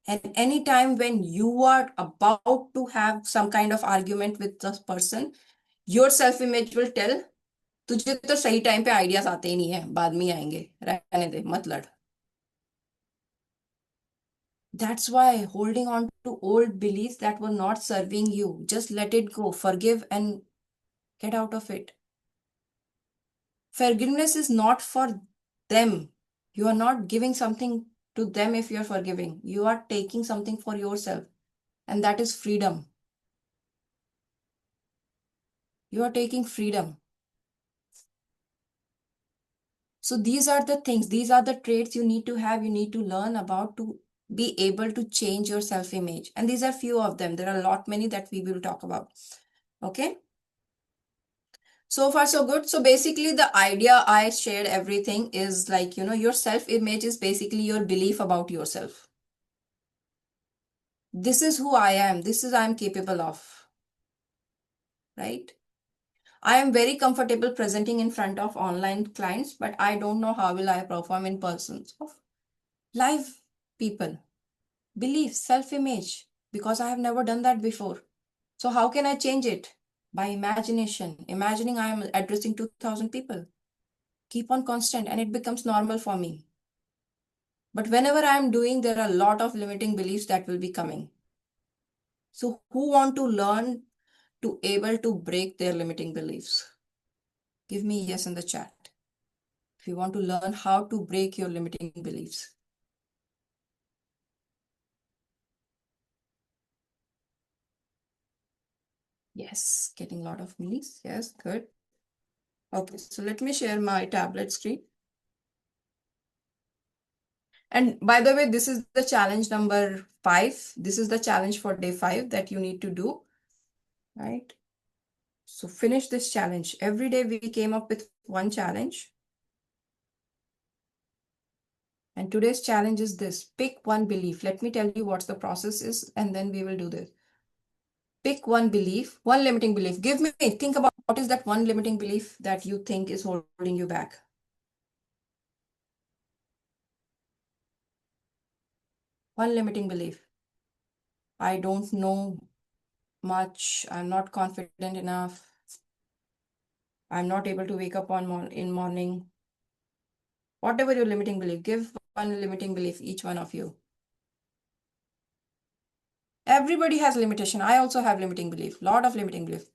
And anytime when you are about to have some kind of argument with this person, your self-image will tell, तुझे तो सही time पे ideas आते ही नहीं है, बाद में आएंगे, रहने दे, मत लड़. That's why holding on to old beliefs that were not serving you, just let it go, forgive and get out of it. Forgiveness is not for them. You are not giving something to them if you're forgiving. You are taking something for yourself, and that is freedom. You are taking freedom. So these are the things, these are the traits you need to have, you need to learn about to be able to change your self-image. And these are few of them. There are a lot many that we will talk about. Okay. So far, so good. So basically, the idea I shared everything is like, your self-image is basically your belief about yourself. This is who I am. This is I am capable of. Right? I am very comfortable presenting in front of online clients, but I don't know how will I perform in persons of live people. Belief, self-image, because I have never done that before. So how can I change it? By imagination. Imagining I am addressing 2,000 people. Keep on constant and it becomes normal for me. But whenever I am doing, there are a lot of limiting beliefs that will be coming. So who want to learn to able to break their limiting beliefs? Give me yes in the chat. If you want to learn how to break your limiting beliefs. Yes, getting a lot of me's. Yes, good. Okay, so let me share my tablet screen. And by the way, this is the challenge number 5. This is the challenge for day 5 that you need to do, right? So finish this challenge. Every day we came up with one challenge. And today's challenge is this. Pick one belief. Let me tell you what the process is, and then we will do this. Pick one belief, one limiting belief. Think about what is that one limiting belief that you think is holding you back. One limiting belief. I don't know much. I'm not confident enough. I'm not able to wake up in morning. Whatever your limiting belief, give one limiting belief, each one of you. Everybody has limitation. I also have limiting belief, lot of limiting belief.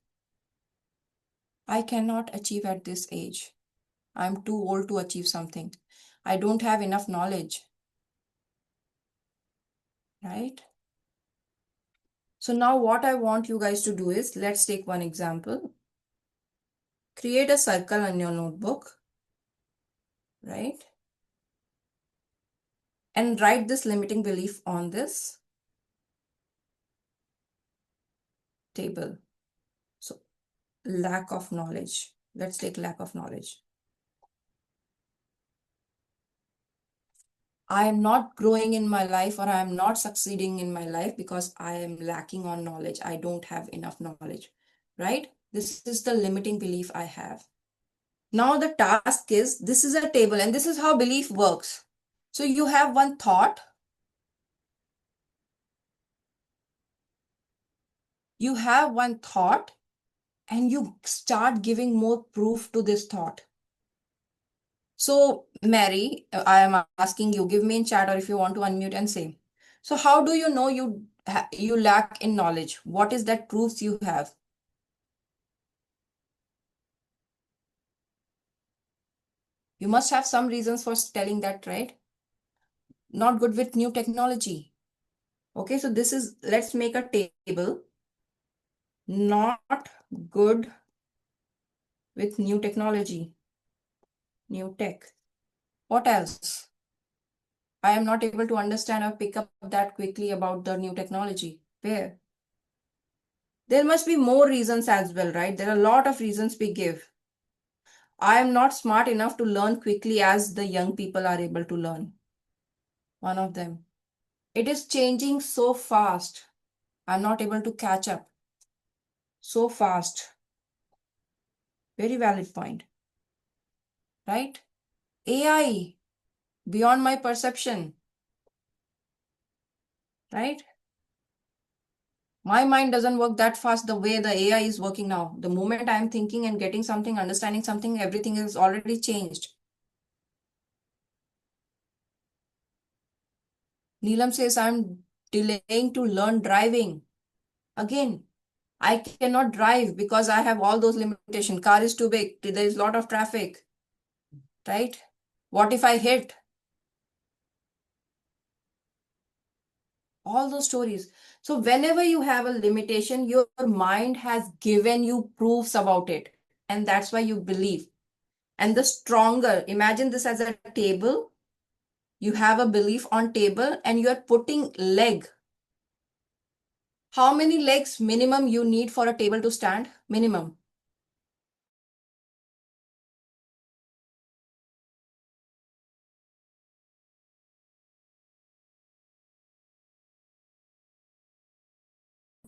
I cannot achieve at this age. I'm too old to achieve something. I don't have enough knowledge. Right? So now what I want you guys to do is, let's take one example. Create a circle on your notebook, right? And write this limiting belief on this table. So, lack of knowledge. Let's take lack of knowledge. I am not growing in my life, or I am not succeeding in my life because I am lacking on knowledge. I don't have enough knowledge, right? This is the limiting belief I have. Now the task is, this is a table and this is how belief works. So you have one thought. You have one thought and you start giving more proof to this thought. So Mary, I am asking you, give me in chat or if you want to unmute and say. So how do you know you lack in knowledge? What is that proofs you have? You must have some reasons for telling that, right? Not good with new technology. Okay, so this is, let's make a table. Not good with new technology, new tech. What else? I am not able to understand or pick up that quickly about the new technology. Where? There must be more reasons as well, right? There are a lot of reasons we give. I am not smart enough to learn quickly as the young people are able to learn. One of them. It is changing so fast. I'm not able to catch up so fast. Very valid point, right? AI, beyond my perception, right? My mind doesn't work that fast the way the AI is working now. The moment I'm thinking and getting something, understanding something, everything is already changed. Neelam says, I'm delaying to learn driving. Again, I cannot drive because I have all those limitations. Car is too big. There is a lot of traffic, right? What if I hit? All those stories. So whenever you have a limitation, your mind has given you proofs about it. And that's why you believe. And the stronger, imagine this as a table. You have a belief on table and you're putting leg. How many legs minimum you need for a table to stand? Minimum.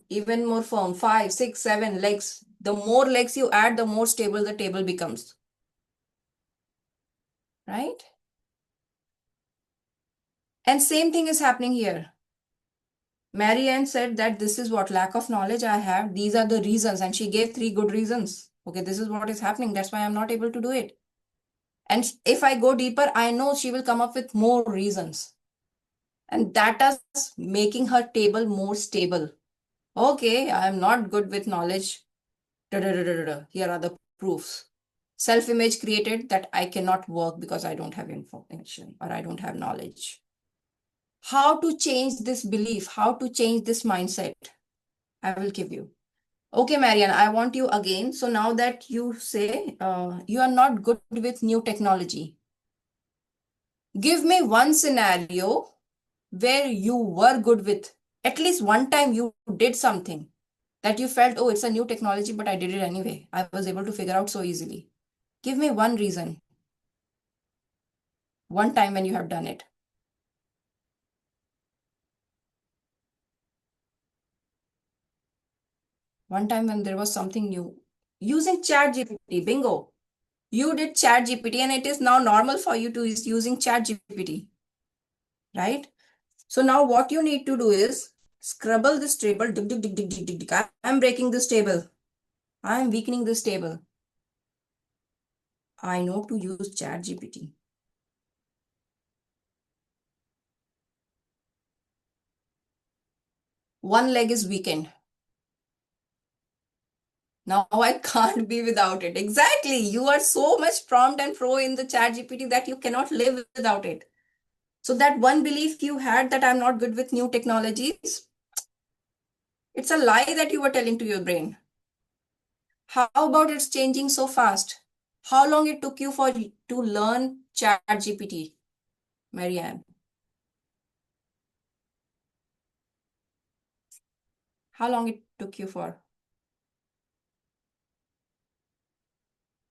Even more firm, 5, 6, 7 legs. The more legs you add, the more stable the table becomes. Right? And same thing is happening here. Marianne said that this is what lack of knowledge I have. These are the reasons. And she gave 3 good reasons. Okay, this is what is happening. That's why I'm not able to do it. And if I go deeper, I know she will come up with more reasons. And that is making her table more stable. Okay, I am not good with knowledge. Da, da, da, da, da, da. Here are the proofs. Self-image created that I cannot work because I don't have information or I don't have knowledge. How to change this belief? How to change this mindset? I will give you. Okay, Marianne, I want you again. So now that you say you are not good with new technology, give me one scenario where you were good with. At least one time you did something that you felt, oh, it's a new technology, but I did it anyway. I was able to figure out so easily. Give me one reason, one time when you have done it. One time when there was something new. Using ChatGPT, bingo. You did ChatGPT and it is now normal for you to is using ChatGPT, right? So now what you need to do is scrabble this table. Dig, dig, dig, dig, dig, dig, dig. I'm breaking this table. I'm weakening this table. I know to use ChatGPT. One leg is weakened. Now I can't be without it. Exactly. You are so much prompt and pro in the ChatGPT that you cannot live without it. So that one belief you had that I'm not good with new technologies, it's a lie that you were telling to your brain. How about it's changing so fast? How long it took you to learn ChatGPT, Marianne? How long it took you for?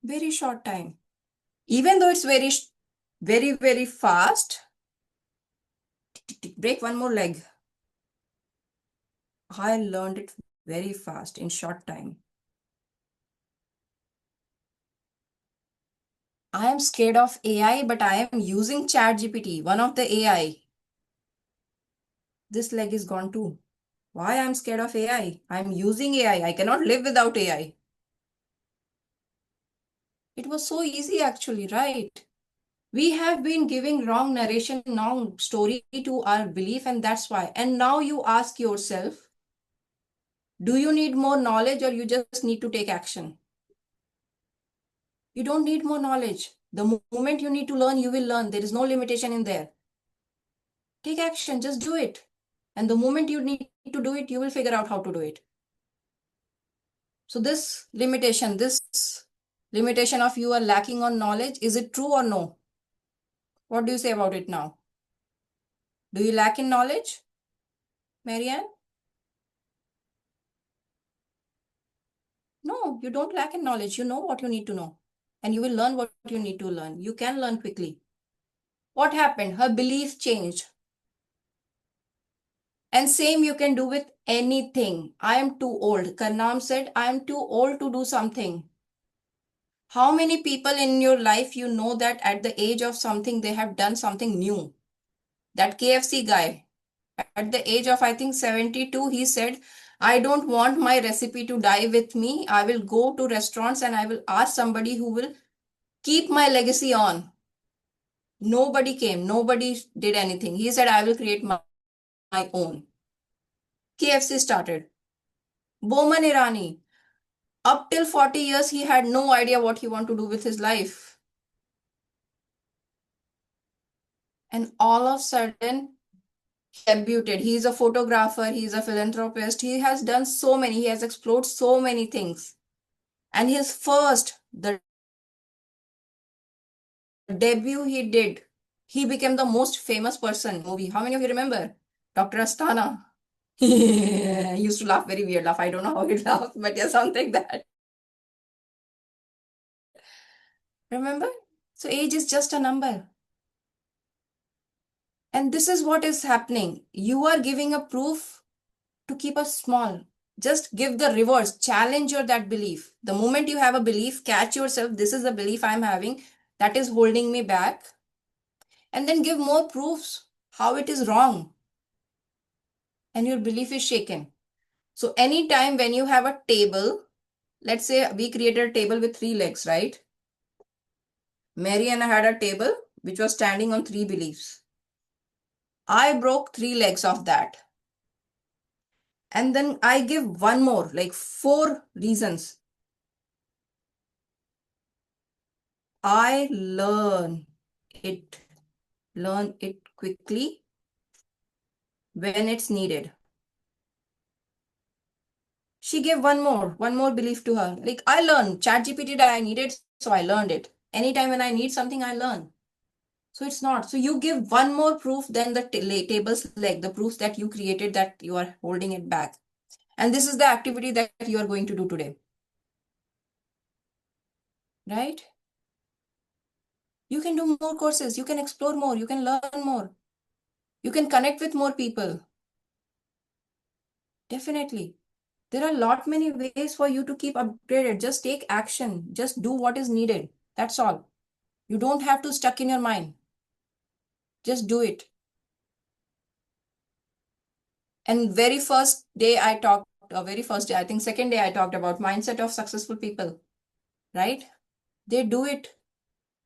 Very short time. Even though it's very fast, break one more leg. I learned it very fast in short time. I am scared of AI, but I am using ChatGPT, one of the AI. This leg is gone too. Why I'm scared of AI? I'm using AI. I cannot live without AI. It was so easy actually, right? We have been giving wrong narration, wrong story to our belief, and that's why. And now you ask yourself, do you need more knowledge or you just need to take action? You don't need more knowledge. The moment you need to learn, you will learn. There is no limitation in there. Take action, just do it. And the moment you need to do it, you will figure out how to do it. So this limitation of you are lacking on knowledge, is it true or no? What do you say about it now? Do you lack in knowledge, Marianne? No, you don't lack in knowledge. You know what you need to know. And you will learn what you need to learn. You can learn quickly. What happened? Her belief changed. And same you can do with anything. I am too old. Karnam said, I am too old to do something. How many people in your life you know that at the age of something they have done something new? That KFC guy, at the age of I think 72, he said, I don't want my recipe to die with me. I will go to restaurants and I will ask somebody who will keep my legacy on. Nobody came, nobody did anything. He said, I will create my own. KFC started. Boman Irani, up till 40 years, he had no idea what he wanted to do with his life. And all of a sudden, he debuted. He's a photographer, he's a philanthropist. He has done so many, he has explored so many things. And his the debut he did, he became the most famous person movie. How many of you remember? Dr. Astana. He used to laugh very weird laugh. I don't know how he laughed, but yeah, something like that. Remember? So age is just a number. And this is what is happening. You are giving a proof to keep us small. Just give the reverse. Challenge your that belief. The moment you have a belief, catch yourself. This is the belief I'm having that is holding me back. And then give more proofs how it is wrong. And your belief is shaken. So anytime when you have a table, let's say we created a table with 3 legs, right? Mary and I had a table which was standing on 3 beliefs. I broke 3 legs of that. And then I give one more, like 4 reasons. I it, learn it quickly when it's needed. She gave one more belief to her. Like I learned, ChatGPT I needed, so I learned it. Anytime when I need something, I learn. So it's not. So you give one more proof than the table's leg, the proof that you created that you are holding it back. And this is the activity that you are going to do today. Right? You can do more courses. You can explore more. You can learn more. You can connect with more people. Definitely. There are a lot many ways for you to keep upgraded. Just take action. Just do what is needed. That's all. You don't have to stuck in your mind. Just do it. And very first day I talked, very first day, I think second day I talked about mindset of successful people, right? They do it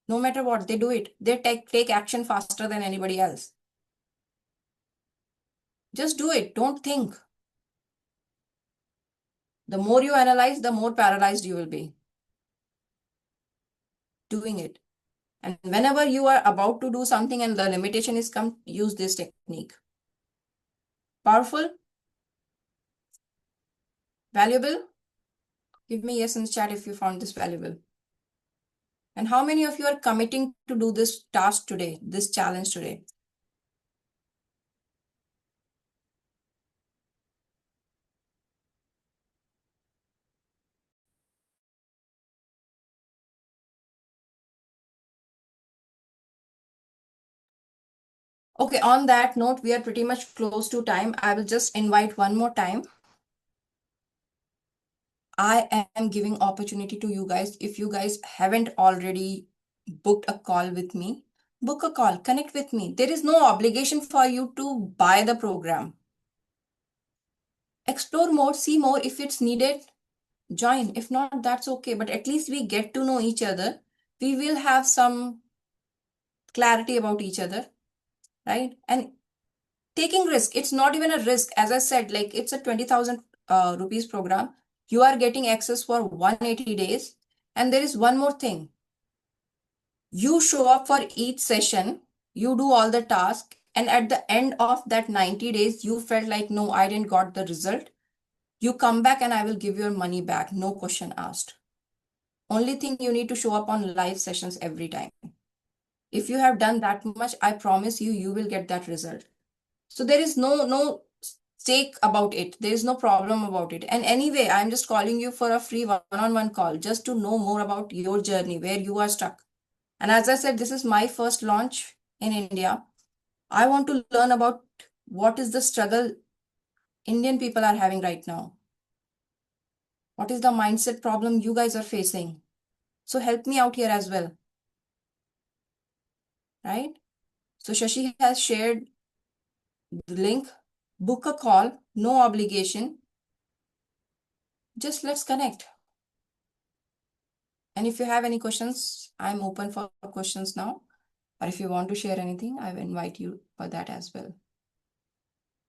no matter what, they do it. They take action faster than anybody else. Just do it. Don't think. The more you analyze, the more paralyzed you will be doing it. And whenever you are about to do something and the limitation is come, use this technique. Powerful, valuable, Give me yes in the chat if you found this valuable. And how many of you are committing to do this task today, this challenge today? Okay, on that note, we are pretty much close to time. I will just invite one more time. I am giving opportunity to you guys. If you guys haven't already booked a call with me, book a call, connect with me. There is no obligation for you to buy the program. Explore more, see more. If it's needed, join. If not, that's okay. But at least we get to know each other. We will have some clarity about each other, right? And taking risk, it's not even a risk. As I said, like it's a 20,000 rupees program. You are getting access for 180 days. And there is one more thing. You show up for each session, you do all the task, and at the end of that 90 days, you felt like, no, I didn't got the result. You come back and I will give your money back. No question asked. Only thing you need to show up on live sessions every time. If you have done that much, I promise you, you will get that result. So there is no stake about it. There is no problem about it. And anyway, I'm just calling you for a free one-on-one call just to know more about your journey, where you are stuck. And as I said, this is my first launch in India. I want to learn about what is the struggle Indian people are having right now. What is the mindset problem you guys are facing? So help me out here as well, right? So Shashi has shared the link. Book a call, no obligation. Just let's connect. And if you have any questions, I'm open for questions now. Or if you want to share anything, I will invite you for that as well.